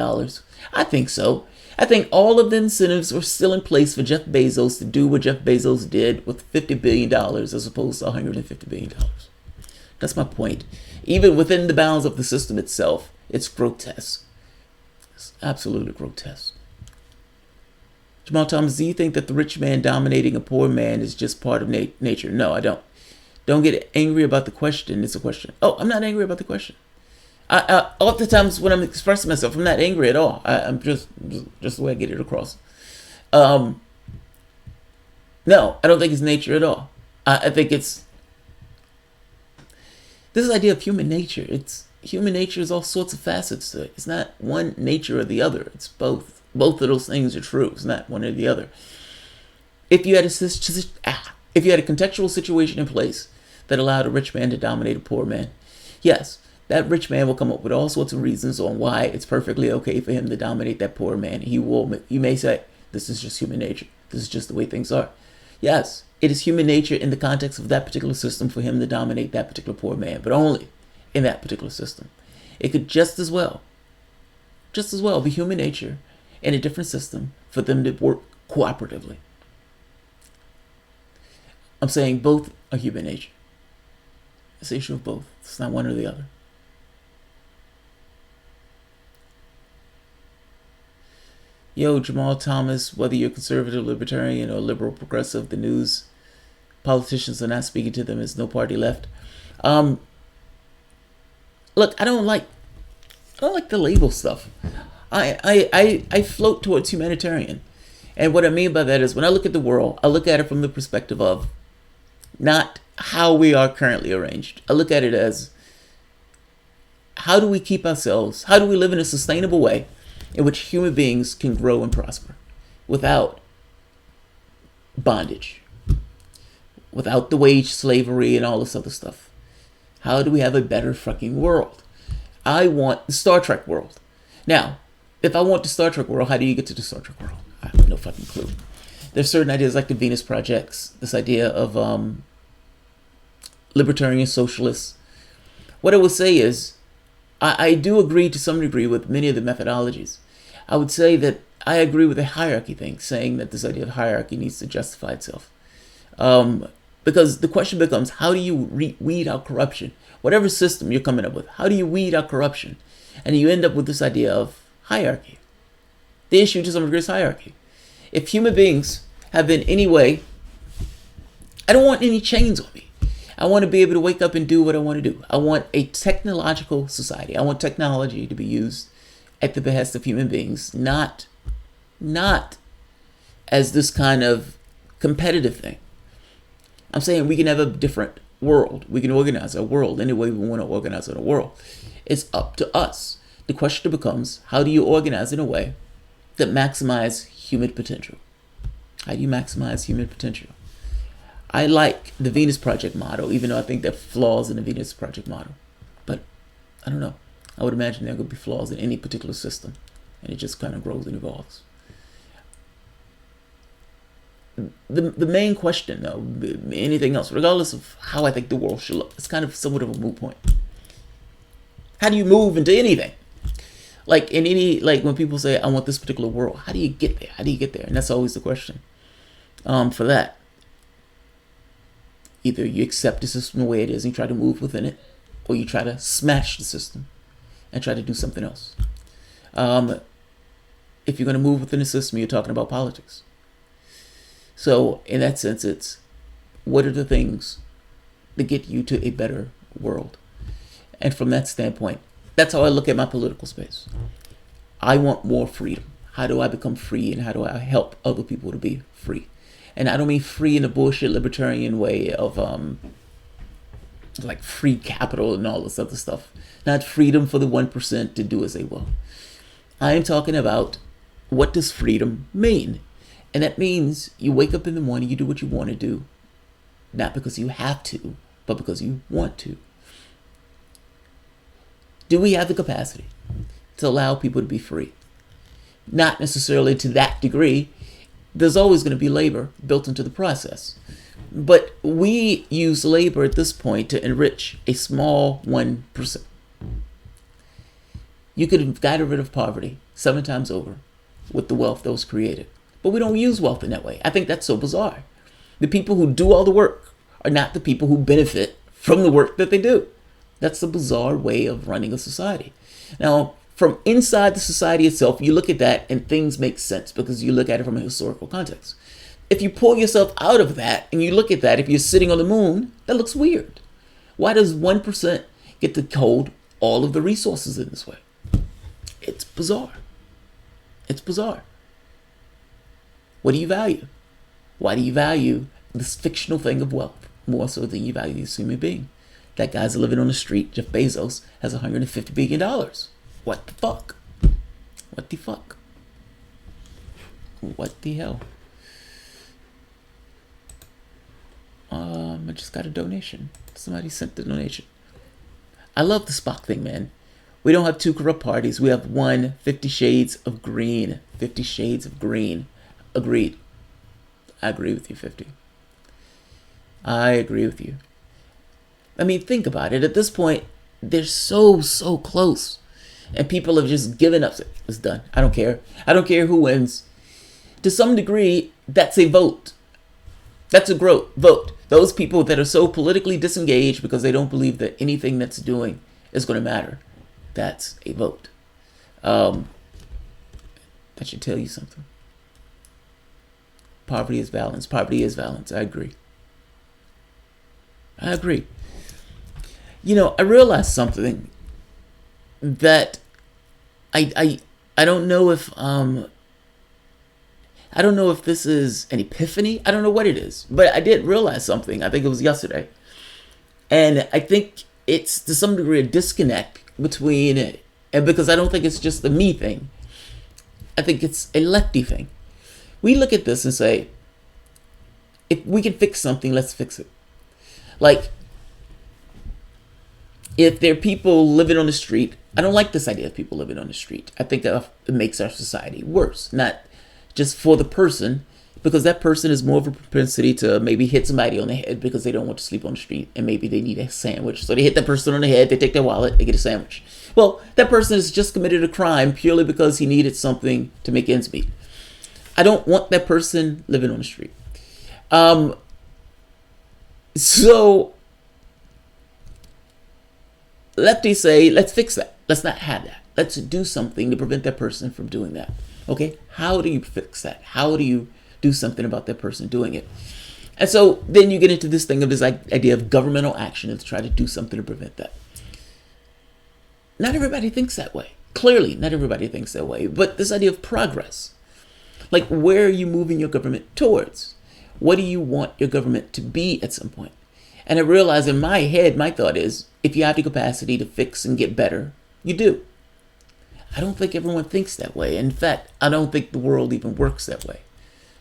I think so. I think all of the incentives were still in place for Jeff Bezos to do what Jeff Bezos did with $50 billion as opposed to $150 billion. That's my point. Even within the bounds of the system itself, it's grotesque. It's absolutely grotesque. Jamal Thomas, do you think that the rich man dominating a poor man is just part of nature? No, I don't. Don't get angry about the question. It's a question. Oh, I'm not angry about the question. All the times when I'm expressing myself, I'm not angry at all. I'm just the way I get it across. No, I don't think it's nature at all. I think it's this idea of human nature. Human nature is all sorts of facets to it. It's not one nature or the other. It's both. Both of those things are true. It's not one or the other. If you had a contextual situation in place that allowed a rich man to dominate a poor man, yes, that rich man will come up with all sorts of reasons on why it's perfectly okay for him to dominate that poor man. He may say, this is just human nature. This is just the way things are. Yes, it is human nature in the context of that particular system for him to dominate that particular poor man, but only in that particular system. It could just as well be human nature in a different system for them to work cooperatively. I'm saying both are human nature. It's the issue of both. It's not one or the other. Yo, Jamal Thomas, whether you're conservative, libertarian, or liberal, progressive, the news, politicians are not speaking to them. There's no party left. Look, I don't like the label stuff. I float towards humanitarian. And what I mean by that is when I look at the world, I look at it from the perspective of not how we are currently arranged. I look at it as how do we keep ourselves, how do we live in a sustainable way in which human beings can grow and prosper without bondage, without the wage slavery and all this other stuff. How do we have a better fucking world? I want the Star Trek world. Now, if I want the Star Trek world, how do you get to the Star Trek world? I have no fucking clue. There's certain ideas like the Venus Projects, this idea of libertarian socialists. What I would say is, I do agree to some degree with many of the methodologies. I would say that I agree with the hierarchy thing, saying that this idea of hierarchy needs to justify itself. Because the question becomes, how do you weed out corruption? Whatever system you're coming up with, how do you weed out corruption? And you end up with this idea of hierarchy. The issue to some degree is hierarchy. If human beings have in any way, I don't want any chains on me. I want to be able to wake up and do what I want to do. I want a technological society. I want technology to be used at the behest of human beings, not as this kind of competitive thing. I'm saying we can have a different world. We can organize our world any way we want to organize our world. It's up to us. The question becomes, how do you organize in a way that maximizes human potential? How do you maximize human potential? I like the Venus Project model, even though I think there are flaws in the Venus Project model. But I don't know. I would imagine there could be flaws in any particular system, and it just kind of grows and evolves. The main question, though, anything else, regardless of how I think the world should look, it's kind of somewhat of a moot point. How do you move into anything? Like in any, like when people say, I want this particular world, how do you get there? How do you get there? And that's always the question for that. Either you accept the system the way it is and you try to move within it, or you try to smash the system and try to do something else. If you're going to move within the system, you're talking about politics. So in that sense, it's what are the things that get you to a better world? And from that standpoint, that's how I look at my political space. I want more freedom. How do I become free, and how do I help other people to be free? And I don't mean free in a bullshit libertarian way of like free capital and all this other stuff. Not freedom for the 1% to do as they will. I am talking about what does freedom mean? And that means you wake up in the morning, you do what you want to do, not because you have to, but because you want to. Do we have the capacity to allow people to be free? Not necessarily to that degree. There's always going to be labor built into the process. But we use labor at this point to enrich a small 1%. You could have gotten rid of poverty 7 times over with the wealth that was created. But we don't use wealth in that way. I think that's so bizarre. The people who do all the work are not the people who benefit from the work that they do. That's a bizarre way of running a society. Now, from inside the society itself, you look at that and things make sense because you look at it from a historical context. If you pull yourself out of that and you look at that, if you're sitting on the moon, that looks weird. Why does 1% get to hold all of the resources in this way? It's bizarre. It's bizarre. What do you value? Why do you value this fictional thing of wealth more so than you value this human being? That guy's living on the street. Jeff Bezos has $150 billion. What the fuck? What the fuck? What the hell? I just got a donation. Somebody sent the donation. I love the Spock thing, man. We don't have 2 corrupt parties. We have one. 50 Shades of Green. 50 Shades of Green. Agreed. I agree with you, 50. I agree with you. I mean, think about it. At this point, they're so close. And people have just given up. It's done. I don't care. I don't care who wins. To some degree, that's a vote. That's a vote. Those people that are so politically disengaged because they don't believe that anything that's doing is going to matter. That's a vote. That should tell you something. Poverty is violence. Poverty is violence. I agree. You know, I realized something that I don't know if I don't know if this is an epiphany. I don't know what it is, but I did realize something. I think it was yesterday, and I think it's to some degree a disconnect between it, and because I don't think it's just a me thing. I think it's a lefty thing. We look at this and say, if we can fix something, let's fix it. Like, if there are people living on the street, I don't like this idea of people living on the street. I think it makes our society worse, not just for the person, because that person is more of a propensity to maybe hit somebody on the head because they don't want to sleep on the street and maybe they need a sandwich. So they hit that person on the head, they take their wallet, they get a sandwich. Well, that person has just committed a crime purely because he needed something to make ends meet. I don't want that person living on the street. So lefties say, let's fix that. Let's not have that. Let's do something to prevent that person from doing that. Okay, how do you fix that? How do you do something about that person doing it? And so then you get into this thing of this idea of governmental action to try to do something to prevent that. Not everybody thinks that way. Clearly, not everybody thinks that way. But this idea of progress, like where are you moving your government towards? What do you want your government to be at some point? And I realize in my head, my thought is, if you have the capacity to fix and get better, you do. I don't think everyone thinks that way. In fact, I don't think the world even works that way.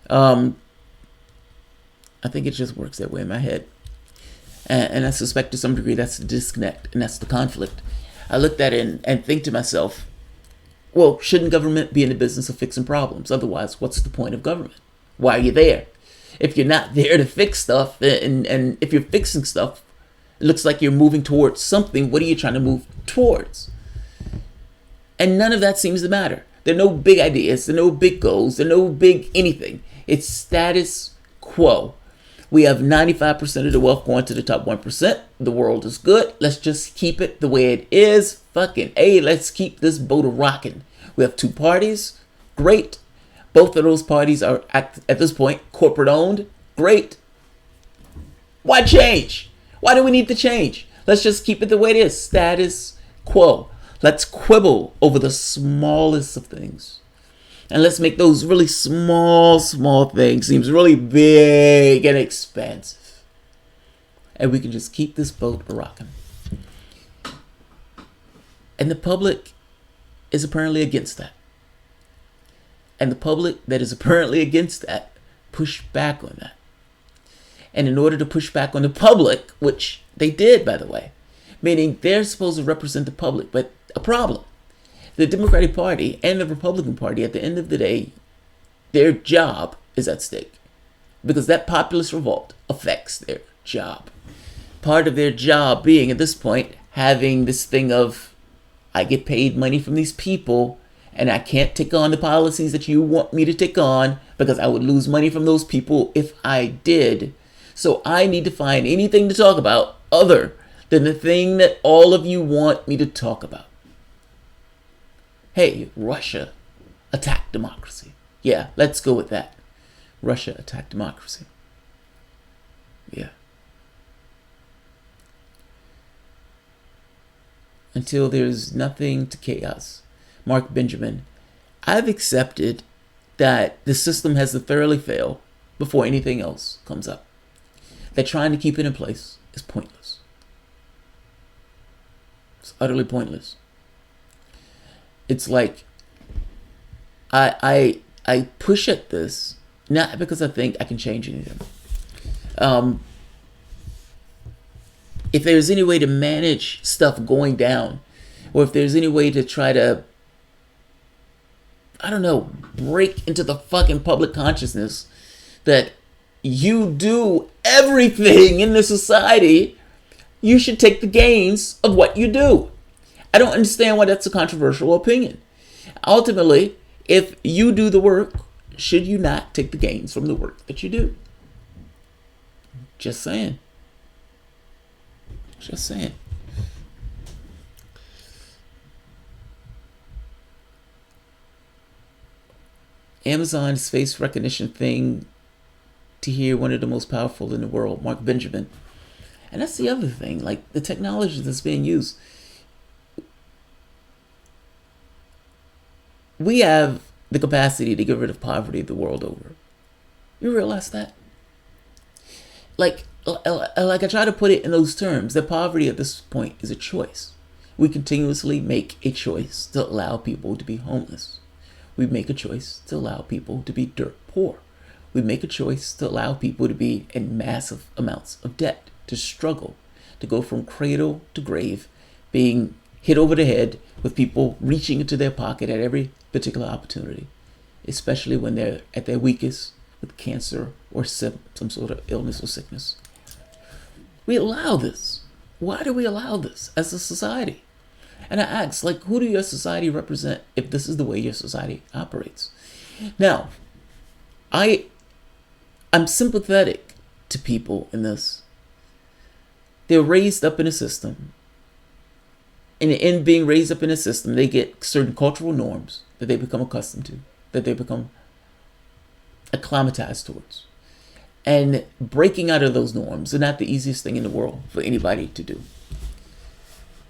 I think it just works that way in my head. And I suspect to some degree that's the disconnect and that's the conflict. I looked at it and think to myself, well, shouldn't government be in the business of fixing problems? Otherwise, what's the point of government? Why are you there? If you're not there to fix stuff, and if you're fixing stuff, it looks like you're moving towards something. What are you trying to move towards? And none of that seems to matter. There are no big ideas. There are no big goals. There are no big anything. It's status quo. We have 95% of the wealth going to the top 1%. The world is good. Let's just keep it the way it is. Fucking A, let's keep this boat rocking. We have 2 parties. Great. Both of those parties are, at this point, corporate owned. Great. Why change? Why do we need to change? Let's just keep it the way it is. Status quo. Let's quibble over the smallest of things. And let's make those really small things seem really big and expansive. And we can just keep this boat rocking. And the public is apparently against that. And the public that is apparently against that push back on that. And in order to push back on the public, which they did, by the way, meaning they're supposed to represent the public, but a problem. The Democratic Party and the Republican Party, at the end of the day, their job is at stake. Because that populist revolt affects their job. Part of their job being, at this point, having this thing of, I get paid money from these people, and I can't take on the policies that you want me to take on because I would lose money from those people if I did. So I need to find anything to talk about other than the thing that all of you want me to talk about. Hey, Russia attacked democracy. Yeah, let's go with that. Russia attacked democracy. Yeah. Until there's nothing to chaos. Mark Benjamin, I've accepted that the system has to thoroughly fail before anything else comes up. That trying to keep it in place is pointless. It's utterly pointless. It's like I push at this not because I think I can change anything. If there's any way to manage stuff going down, or if there's any way to try to, I don't know, break into the fucking public consciousness that you do everything in the society, you should take the gains of what you do. I don't understand why that's a controversial opinion. Ultimately, if you do the work, should you not take the gains from the work that you do? Just saying. Just saying. Amazon's face recognition thing to hear one of the most powerful in the world, Mark Benjamin. And that's the other thing, like the technology that's being used. We have the capacity to get rid of poverty the world over. You realize that? Like I try to put it in those terms, that poverty at this point is a choice. We continuously make a choice to allow people to be homeless. We make a choice to allow people to be dirt poor. We make a choice to allow people to be in massive amounts of debt, to struggle, to go from cradle to grave, being hit over the head with people reaching into their pocket at every particular opportunity, especially when they're at their weakest with cancer or some sort of illness or sickness. We allow this. Why do we allow this as a society? And I ask, like, who do your society represent if this is the way your society operates? Now, I'm sympathetic to people in this. They're raised up in a system. And in being raised up in a system, they get certain cultural norms that they become accustomed to, that they become acclimatized towards. And breaking out of those norms is not the easiest thing in the world for anybody to do.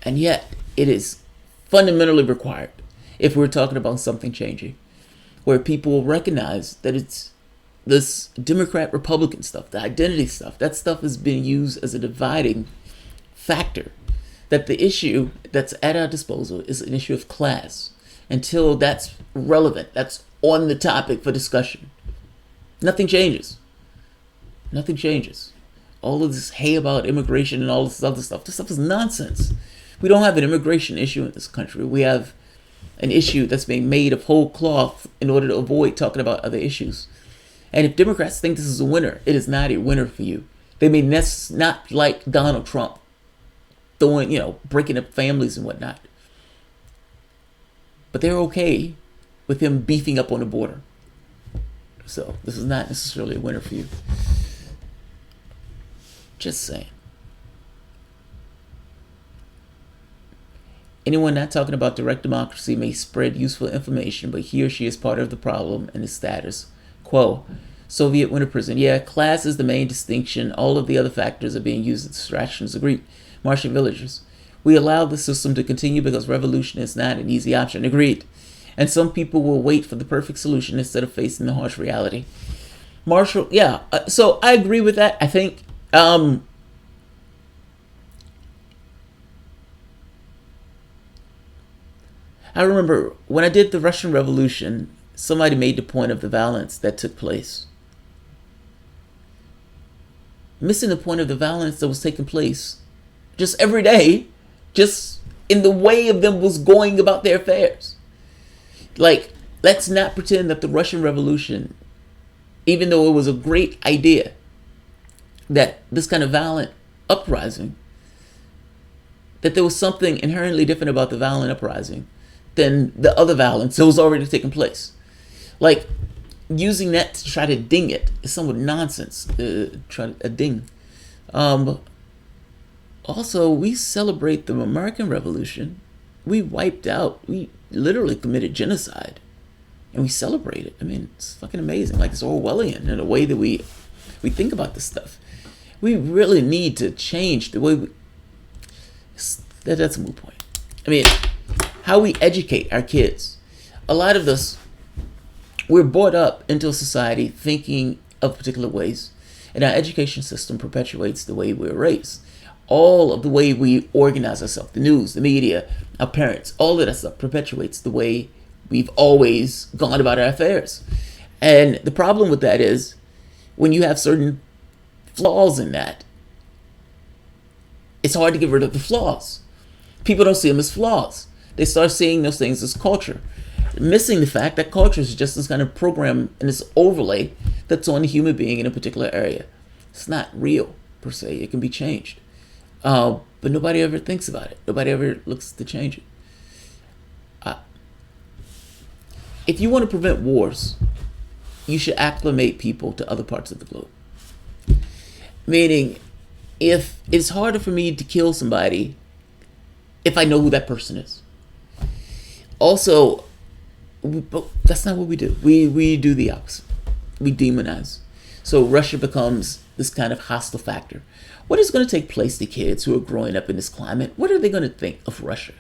And yet, it is fundamentally required if we're talking about something changing, where people will recognize that it's this Democrat-Republican stuff, the identity stuff, that stuff is being used as a dividing factor. That the issue that's at our disposal is an issue of class. Until that's relevant, that's on the topic for discussion, nothing changes. Nothing changes. All of this hay about immigration and all this other stuff, this stuff is nonsense. We don't have an immigration issue in this country. We have an issue that's being made of whole cloth in order to avoid talking about other issues. And if Democrats think this is a winner, it is not a winner for you. They may not like Donald Trump throwing, breaking up families and whatnot. But they're okay with him beefing up on the border. So this is not necessarily a winner for you. Just saying. Anyone not talking about direct democracy may spread useful information, but he or she is part of the problem and the status quo. Soviet winter prison. Yeah, class is the main distinction. All of the other factors are being used as distractions. Agreed. Martian villagers. We allow the system to continue because revolution is not an easy option. Agreed. And some people will wait for the perfect solution instead of facing the harsh reality. Marshall, yeah. So I agree with that. I think I remember when I did the Russian Revolution, somebody made the point of the violence that took place. missing the point of the violence that was taking place just every day, just in the way of them was going about their affairs. Like, let's not pretend that the Russian Revolution, even though it was a great idea, that this kind of violent uprising, that there was something inherently different about the violent uprising than the other violence that was already taking place. Like, using that to try to ding it is somewhat nonsense. A ding. Also, we celebrate the American Revolution. We wiped out, we literally committed genocide, and we celebrate it. I mean, it's fucking amazing. Like, it's Orwellian in a way that we think about this stuff. We really need to change the way we... That's a moot point. I mean, how we educate our kids. A lot of us, we're brought up into a society thinking of particular ways, and our education system perpetuates the way we're raised. All of the way we organize ourselves, the news, the media, our parents, all of that stuff perpetuates the way we've always gone about our affairs. And the problem with that is, when you have certain flaws in that, it's hard to get rid of the flaws. People don't see them as flaws. They start seeing those things as culture, missing the fact that culture is just this kind of program and this overlay that's on a human being in a particular area. It's not real, per se. It can be changed. But nobody ever thinks about it. Nobody ever looks to change it. If you want to prevent wars, you should acclimate people to other parts of the globe. Meaning, if it's harder for me to kill somebody if I know who that person is. Also, that's not what we do. We do the opposite. We demonize. So Russia becomes this kind of hostile factor. What is going to take place to kids who are growing up in this climate? What are they going to think of Russia?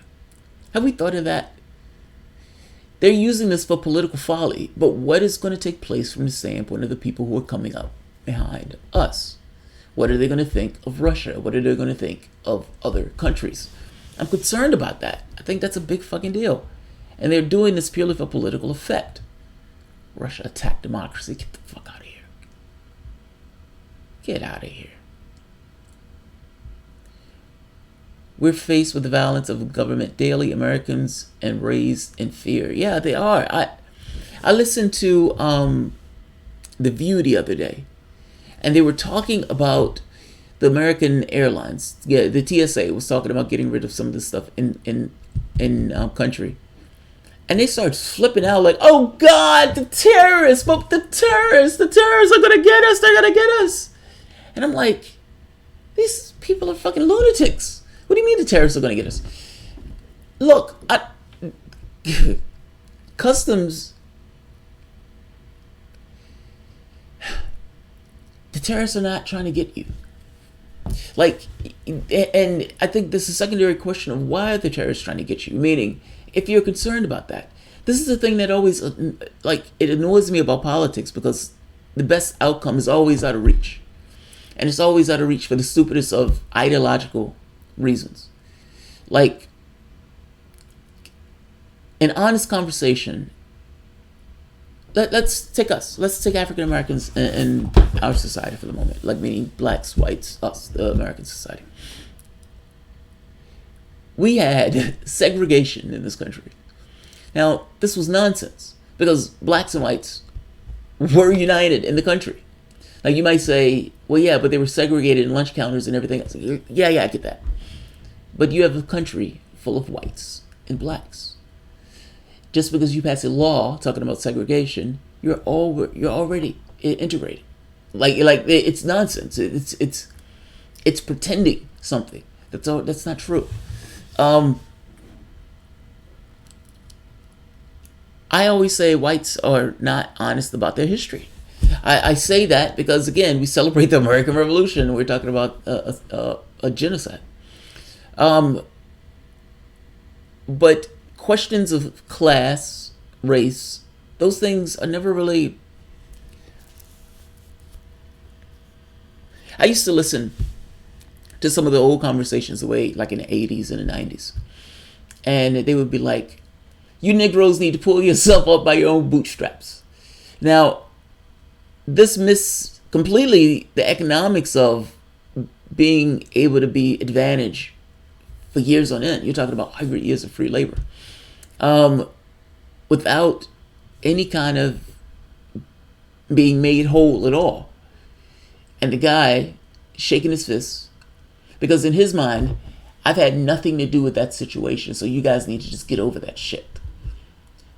Have we thought of that? They're using this for political folly, but what is going to take place from the standpoint of the people who are coming up behind us? What are they going to think of Russia? What are they going to think of other countries? I'm concerned about that. I think that's a big fucking deal. And they're doing this purely for political effect. Russia attacked democracy. Get the fuck out of here. Get out of here. We're faced with the violence of government daily. Americans and raised in fear. Yeah, they are. I listened to The View the other day, and they were talking about the American Airlines. Yeah, the TSA was talking about getting rid of some of this stuff in country. And they start flipping out like, oh God, the terrorists, but the terrorists are gonna get us, they're gonna get us. And I'm like, these people are fucking lunatics. What do you mean the terrorists are gonna get us? Look, customs, the terrorists are not trying to get you. Like, and I think this is a secondary question of why are the terrorists trying to get you? Meaning, if you're concerned about that, this is the thing that always, like, it annoys me about politics, because the best outcome is always out of reach. And it's always out of reach for the stupidest of ideological reasons. Like, an honest conversation, let's take African Americans in our society for the moment, like meaning blacks, whites, us, the American society. We had segregation in this country. Now, this was nonsense, because blacks and whites were united in the country. Like, you might say, well, yeah, but they were segregated in lunch counters and everything else. Yeah, I get that. But you have a country full of whites and blacks. Just because you pass a law talking about segregation, you're already integrated. Like it's nonsense. It's pretending something. That's not true. I always say whites are not honest about their history. I say that because, again, we celebrate the American Revolution. We're talking about a genocide. But questions of class, race, those things are never really... I used to listen to some of the old conversations away, like in the 80s and the 90s. And they would be like, you Negroes need to pull yourself up by your own bootstraps. Now, this completely the economics of being able to be advantaged for years on end. You're talking about 100 years of free labor, without any kind of being made whole at all. And the guy shaking his fist because in his mind, I've had nothing to do with that situation, so you guys need to just get over that shit.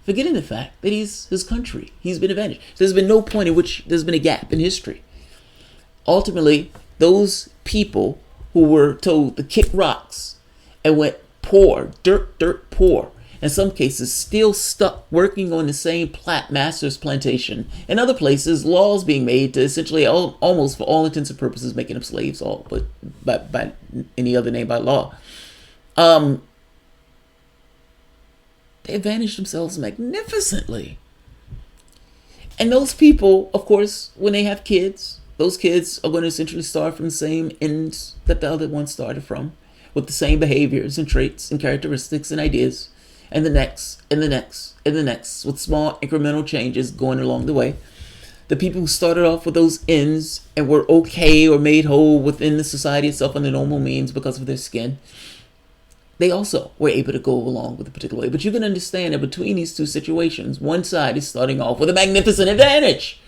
Forgetting the fact that he's his country. He's been advantaged. There's been no point in which there's been a gap in history. Ultimately, those people who were told to kick rocks and went poor, dirt poor, in some cases still stuck working on the same master's plantation. In other places, laws being made to essentially almost for all intents and purposes making them slaves, all but by any other name by law. They advantaged themselves magnificently. And those people, of course, when they have kids, those kids are going to essentially start from the same ends that the other one started from, with the same behaviors and traits and characteristics and ideas, and the next, and the next, and the next, with small incremental changes going along the way. The people who started off with those ends and were okay or made whole within the society itself under normal means because of their skin, they also were able to go along with a particular way. But you can understand that between these two situations, one side is starting off with a magnificent advantage.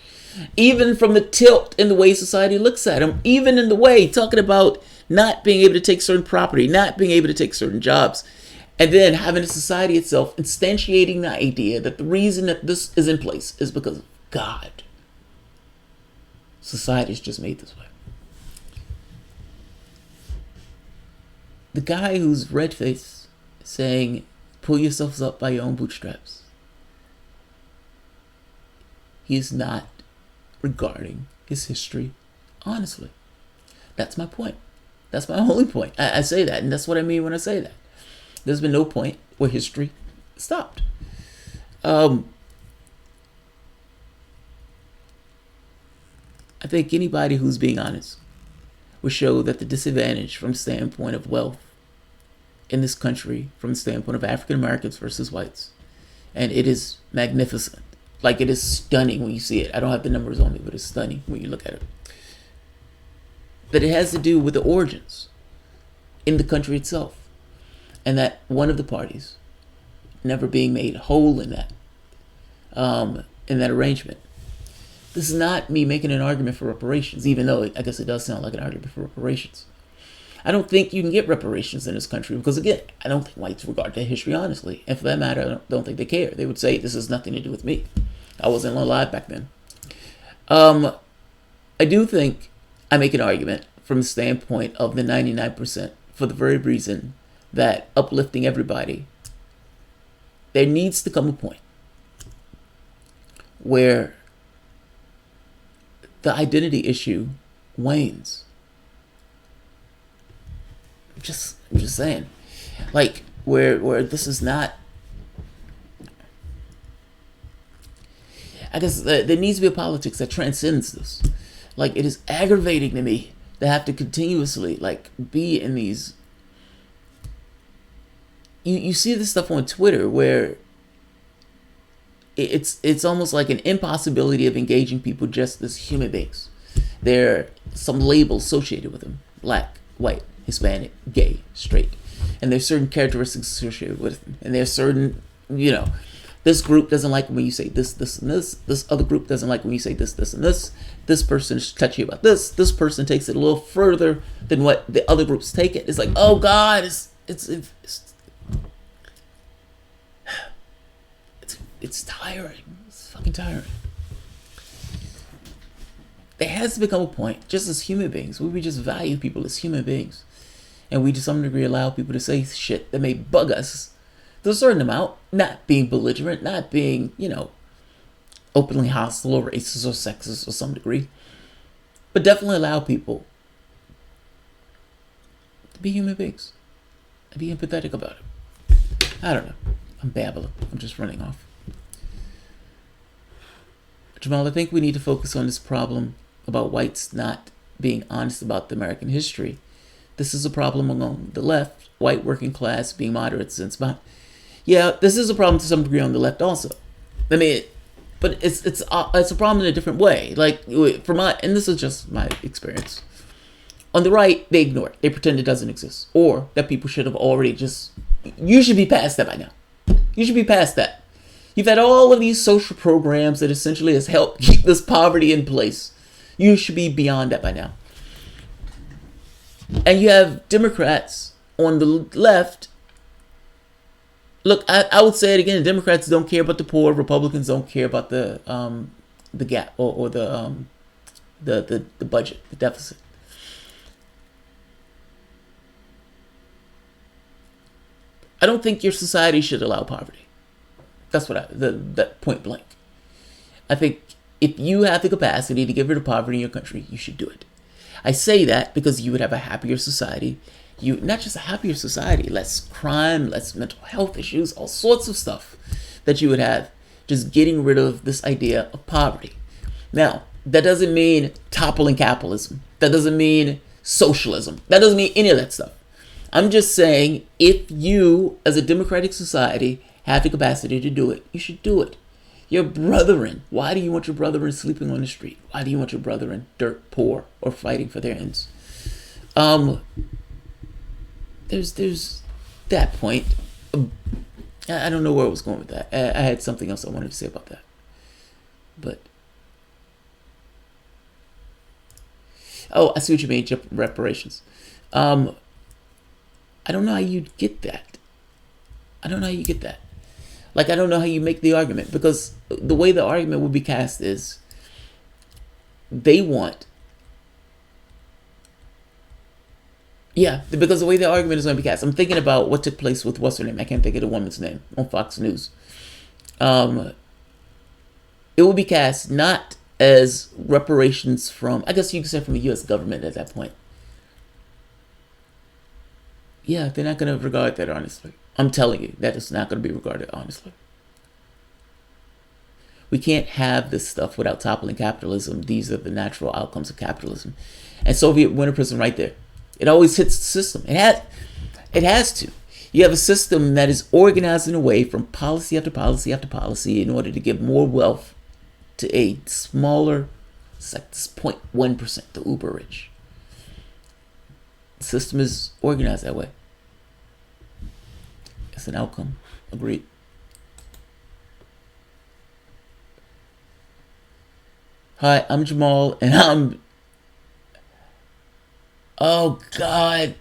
Even from the tilt in the way society looks at them, even in the way talking about not being able to take certain property, not being able to take certain jobs, and then having the society itself instantiating the idea that the reason that this is in place is because of God. Society is just made this way. The guy who's red-faced saying, pull yourselves up by your own bootstraps, he is not regarding his history honestly. That's my point. That's my only point. I say that, and that's what I mean when I say that. There's been no point where history stopped. I think anybody who's being honest will show that the disadvantage from the standpoint of wealth in this country, from the standpoint of African Americans versus whites, and it is magnificent. Like, it is stunning when you see it. I don't have the numbers on me, but it's stunning when you look at it. But it has to do with the origins in the country itself, and that one of the parties never being made whole in that arrangement. This is not me making an argument for reparations, even though I guess it does sound like an argument for reparations. I don't think you can get reparations in this country because, again, I don't think whites regard their history honestly. And for that matter, I don't think they care. They would say, this has nothing to do with me. I wasn't alive back then. I do think I make an argument from the standpoint of the 99% for the very reason that uplifting everybody, there needs to come a point where the identity issue wanes. I'm just saying, like, where this is not. I guess there needs to be a politics that transcends this. Like, it is aggravating to me to have to continuously, like, be in these. You see this stuff on Twitter where it's almost like an impossibility of engaging people just as human beings. There are some labels associated with them: black, white, Hispanic, gay, straight, and there's certain characteristics associated with them. And there's certain, this group doesn't like when you say this, this, and this. This other group doesn't like when you say this, this, and this. This person is touchy about this. This person takes it a little further than what the other groups take it. It's like, oh God, it's tiring. It's fucking tiring. There has to become a point, just as human beings, where we just value people as human beings. And we to some degree allow people to say shit that may bug us to a certain amount, not being belligerent, not being, openly hostile or racist or sexist to some degree. But definitely allow people to be human beings and be empathetic about it. I don't know. I'm babbling. I'm just running off. Jamal, I think we need to focus on this problem about whites not being honest about the American history. This is a problem among the left, white working class being moderate since about. Yeah, this is a problem to some degree on the left also. I mean, but it's a problem in a different way. Like and this is just my experience. On the right, they ignore it. They pretend it doesn't exist, or that people should have already just. You should be past that by now. You should be past that. You've had all of these social programs that essentially has helped keep this poverty in place. You should be beyond that by now. And you have Democrats on the left. Look, I would say it again. Democrats don't care about the poor. Republicans don't care about the gap or the budget, the deficit. I don't think your society should allow poverty. That's what that point blank. I think if you have the capacity to get rid of poverty in your country, you should do it. I say that because you would have a happier society. Not just a happier society, less crime, less mental health issues, all sorts of stuff that you would have just getting rid of this idea of poverty. Now, that doesn't mean toppling capitalism. That doesn't mean socialism. That doesn't mean any of that stuff. I'm just saying, if you, as a democratic society, have the capacity to do it, you should do it. Your brethren. Why do you want your brethren sleeping on the street? Why do you want your brethren dirt poor or fighting for their ends? There's that point. I don't know where I was going with that. I had something else I wanted to say about that. But I see what you mean. Reparations. I don't know how you'd get that. Like, I don't know how you make the argument, because the way the argument would be cast is they want. Yeah, because the way the argument is going to be cast. I'm thinking about what took place with what's her name. I can't think of the woman's name on Fox News. It will be cast not as reparations from, I guess you could say, from the U.S. government at that point. Yeah, they're not going to regard that honestly. I'm telling you, that is not going to be regarded honestly. We can't have this stuff without toppling capitalism. These are the natural outcomes of capitalism. And Soviet winter prison right there. It always hits the system. It has to. You have a system that is organized in a way from policy after policy after policy in order to give more wealth to a smaller, it's like 0.1%, the uber rich. The system is organized that way. It's an outcome. Agreed. Hi, I'm Jamal, and I'm... Oh, God.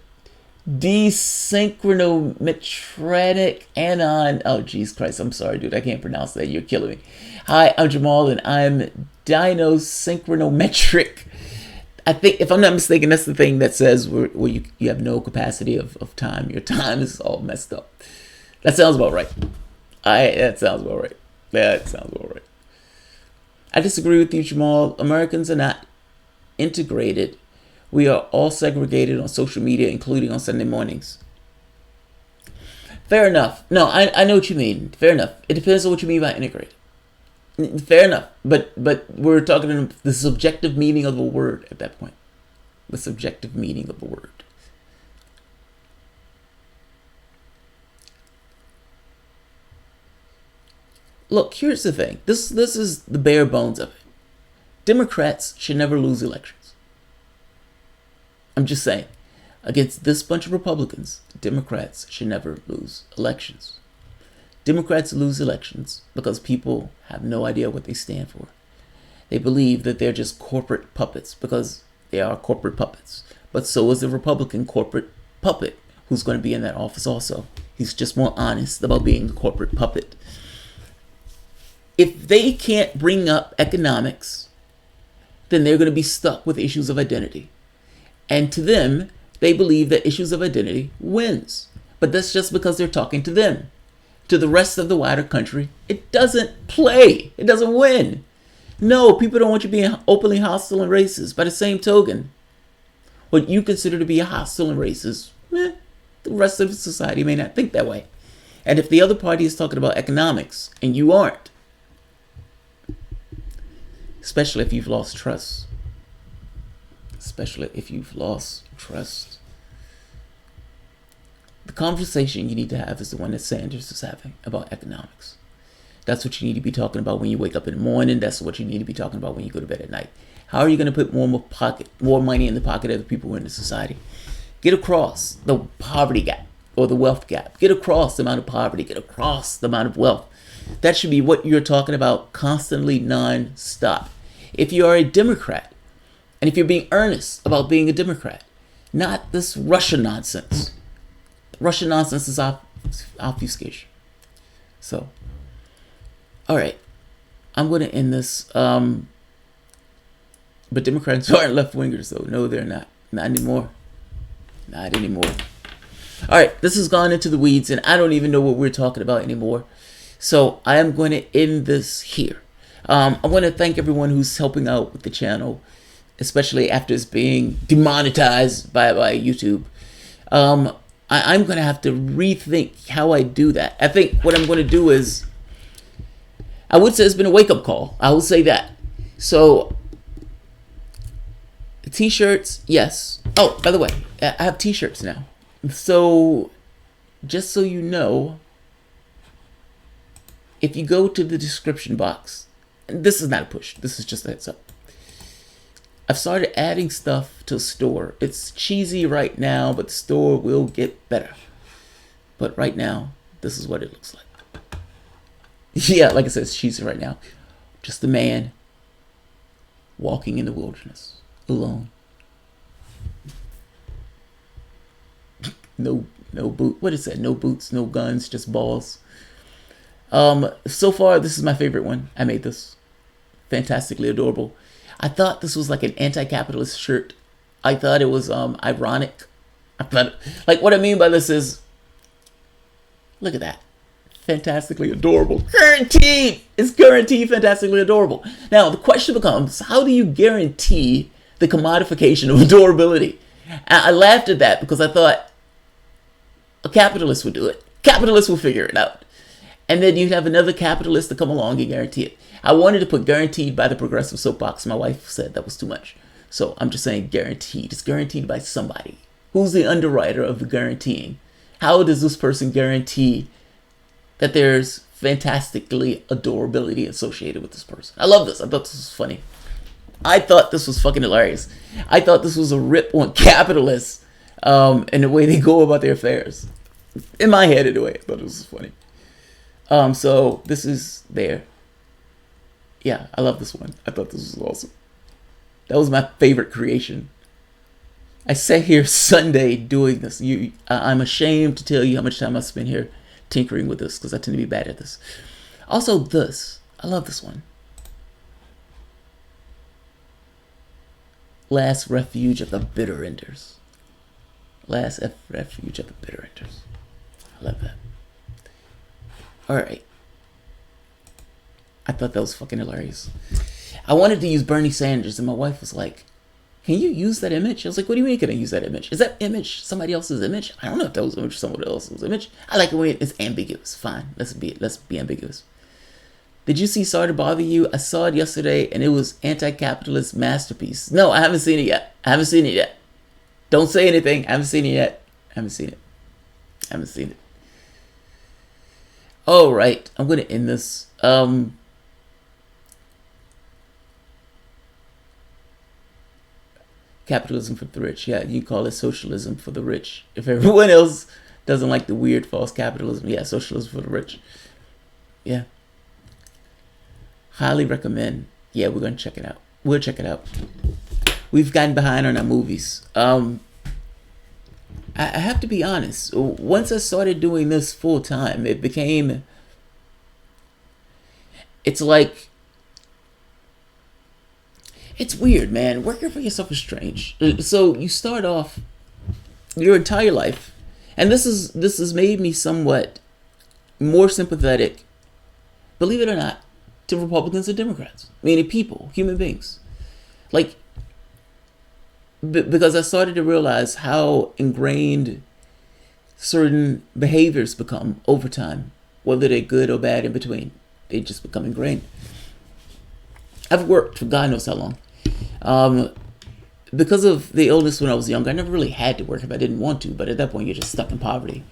Desynchronometranic anon. Oh, jeez Christ. I'm sorry, dude. I can't pronounce that. You're killing me. Hi, I'm Jamal, and I'm dinosynchronometric. I think, if I'm not mistaken, that's the thing that says where you have no capacity of time. Your time is all messed up. That sounds about right. That sounds about right. I disagree with you, Jamal. Americans are not integrated. We are all segregated on social media, including on Sunday mornings. Fair enough. No, I know what you mean. Fair enough. It depends on what you mean by integrated. Fair enough. But we're talking about the subjective meaning of the word at that point. The subjective meaning of the word. Look, here's the thing. This is the bare bones of it. Democrats should never lose elections. I'm just saying. Against this bunch of Republicans, Democrats should never lose elections. Democrats lose elections because people have no idea what they stand for. They believe that they're just corporate puppets because they are corporate puppets. But so is the Republican corporate puppet who's going to be in that office also. He's just more honest about being a corporate puppet. If they can't bring up economics, then they're going to be stuck with issues of identity. And to them, they believe that issues of identity wins. But that's just because they're talking to them. To the rest of the wider country, it doesn't play. It doesn't win. No, people don't want you being openly hostile and racist. By the same token, what you consider to be hostile and racist, the rest of society may not think that way. And if the other party is talking about economics and you aren't, especially if you've lost trust, the conversation you need to have is the one that Sanders is having about economics. That's what you need to be talking about when you wake up in the morning. That's what you need to be talking about when you go to bed at night. How are you going to put more money in the pocket of the people in the society? Get across the poverty gap or the wealth gap. Get across the amount of poverty. Get across the amount of wealth. That should be what you're talking about constantly, non-stop. If you are a Democrat, and if you're being earnest about being a Democrat, not this Russian nonsense. Russian nonsense is obfuscation. So, all right, I'm going to end this. But Democrats aren't left-wingers, though. No, they're not. Not anymore. Not anymore. All right, this has gone into the weeds, and I don't even know what we're talking about anymore. So I am going to end this here. I want to thank everyone who's helping out with the channel, especially after it's being demonetized by YouTube. I'm going to have to rethink how I do that. I think what I'm going to do is, I would say it's been a wake-up call. I will say that. So, t-shirts, yes. Oh, by the way, I have t-shirts now. So, just so you know, if you go to the description box, and this is not a push, this is just a heads up. I've started adding stuff to the store. It's cheesy right now, but the store will get better. But right now, this is what it looks like. Yeah, like I said, it's cheesy right now. Just a man walking in the wilderness, alone. No boot. What is that? No boots, no guns, just balls. So far, this is my favorite one. I made this. Fantastically adorable. I thought this was like an anti-capitalist shirt. I thought it was ironic. I thought, like, what I mean by this is, look at that. Fantastically adorable. Guaranteed! It's guaranteed fantastically adorable. Now, the question becomes, how do you guarantee the commodification of adorability? I laughed at that because I thought a capitalist would do it. Capitalists will figure it out. And then you'd have another capitalist to come along and guarantee it. I wanted to put guaranteed by the progressive soapbox. My wife said that was too much. So I'm just saying guaranteed. It's guaranteed by somebody. Who's the underwriter of the guaranteeing? How does this person guarantee that there's fantastically adorability associated with this person? I love this. I thought this was funny. I thought this was fucking hilarious. I thought this was a rip on capitalists and the way they go about their affairs. In my head, anyway, I thought it was funny. So this is there. Yeah, I love this one. I thought this was awesome. That was my favorite creation. I sat here Sunday doing this. I'm ashamed to tell you how much time I spent here tinkering with this because I tend to be bad at this. Also, this. I love this one. Last refuge of the bitter enders. Last refuge of the bitter enders. I love that. Alright. I thought that was fucking hilarious. I wanted to use Bernie Sanders, and my wife was like, can you use that image? I was like, what do you mean can I use that image? Is that image somebody else's image? I don't know if that was image someone else's image. I like it when it's ambiguous. Fine. Let's be ambiguous. Did you see Sorry to Bother You? I saw it yesterday, and it was anti-capitalist masterpiece. No, I haven't seen it yet. Don't say anything. I haven't seen it yet. I haven't seen it. All right. I'm going to end this. Capitalism for the rich. Yeah, you call it socialism for the rich. If everyone else doesn't like the weird false capitalism, yeah, socialism for the rich. Yeah. Highly recommend. Yeah, we're going to check it out. We'll check it out. We've gotten behind on our movies. I have to be honest. Once I started doing this full time, it's like, it's weird, man. Working for yourself is strange. So you start off your entire life, and this has made me somewhat more sympathetic, believe it or not, to Republicans and Democrats. Meaning people, human beings. Like, because I started to realize how ingrained certain behaviors become over time, whether they're good or bad in between. They just become ingrained. I've worked for God knows how long. Because of the illness when I was younger, I never really had to work if I didn't want to, but at that point you're just stuck in poverty.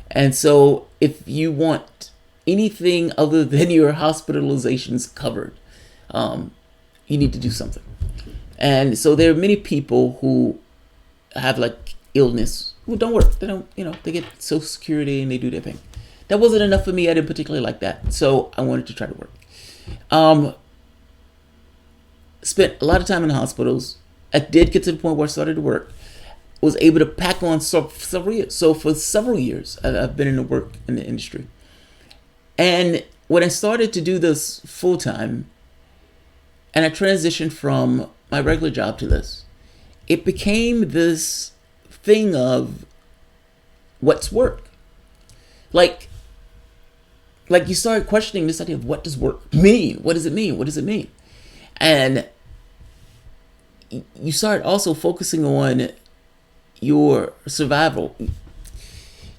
And so if you want anything other than your hospitalizations covered, you need to do something. And so there are many people who have like illness who don't work. They don't, they get Social Security and they do their thing. That wasn't enough for me. I didn't particularly like that. So I wanted to try to work. Spent a lot of time in hospitals. I did get to the point where I started to work. Was able to pack on several years. So for several years, I've been in the work in the industry. And when I started to do this full time, and I transitioned from my regular job to this, it became this thing of what's work. Like you start questioning this idea of what does work mean? What does it mean? What does it mean? And you start also focusing on your survival,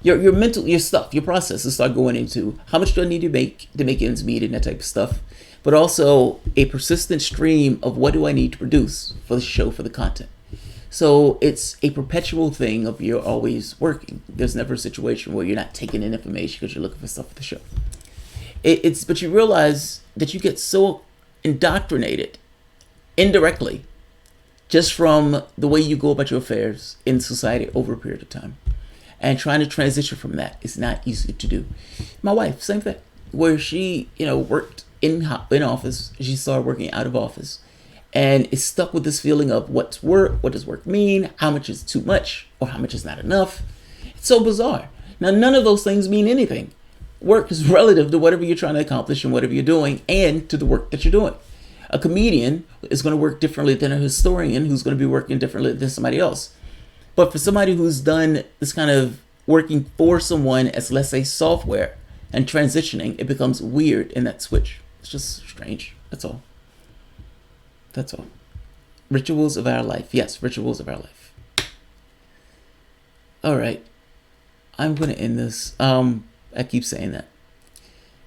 your mental, your stuff, your processes start going into how much do I need to make ends meet and that type of stuff, but also a persistent stream of what do I need to produce for the show, for the content. So it's a perpetual thing of you're always working. There's never a situation where you're not taking in information because you're looking for stuff for the show. But you realize that you get so indoctrinated indirectly just from the way you go about your affairs in society over a period of time. And trying to transition from that is not easy to do. My wife, same thing, where she, worked in office. She started working out of office and is stuck with this feeling of what's work, what does work mean, how much is too much, or how much is not enough. It's so bizarre. Now, none of those things mean anything. Work is relative to whatever you're trying to accomplish and whatever you're doing and to the work that you're doing. A comedian is going to work differently than a historian who's going to be working differently than somebody else. But for somebody who's done this kind of working for someone as, let's say, software and transitioning, it becomes weird in that switch. It's just strange. That's all. That's all. Rituals of our life. Yes, rituals of our life. All right. I'm going to end this. I keep saying that.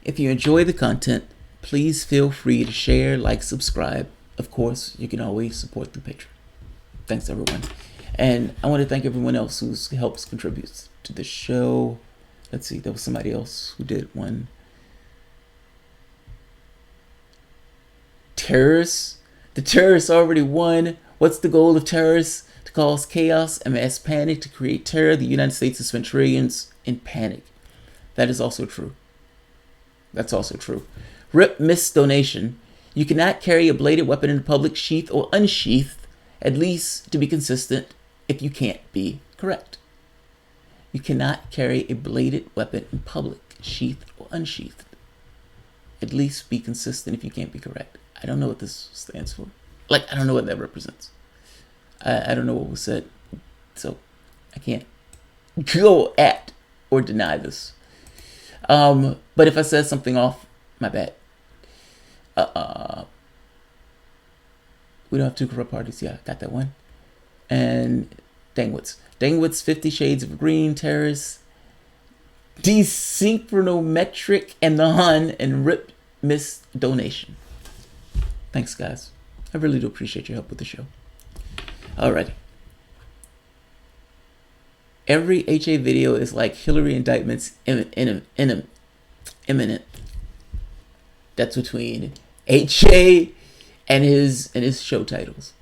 If you enjoy the content, please feel free to share, like, subscribe. Of course, you can always support the Patreon. Thanks, everyone. And I want to thank everyone else who helps contribute to the show. Let's see, there was somebody else who did one. Terrorists. The terrorists already won. What's the goal of terrorists? To cause chaos and mass panic, to create terror. The United States has spent trillions in panic. That is also true. That's also true. Rip miss donation. You cannot carry a bladed weapon in public, sheath or unsheathed, at least to be consistent if you can't be correct. You cannot carry a bladed weapon in public, sheathed or unsheathed. At least be consistent if you can't be correct. I don't know what this stands for. I don't know what that represents. I don't know what was said. So I can't go at or deny this. But if I said something off, my bad. We don't have two corrupt parties. Yeah, got that one. And Dangwitz 50 Shades of Green, terrorists, Desynchronometric, and the Hun, and Rip miss donation. Thanks, guys. I really do appreciate your help with the show. Alrighty. Every HA video is like Hillary indictments imminent. That's between HA and his show titles.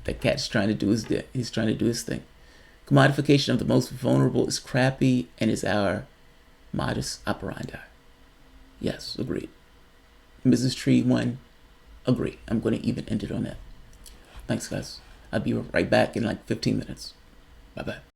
That cat's trying to do he's trying to do his thing. Commodification of the most vulnerable is crappy and is our modus operandi. Yes, agreed. Mrs. Tree 1, agree. I'm going to even end it on that. Thanks, guys. I'll be right back in like 15 minutes. Bye-bye.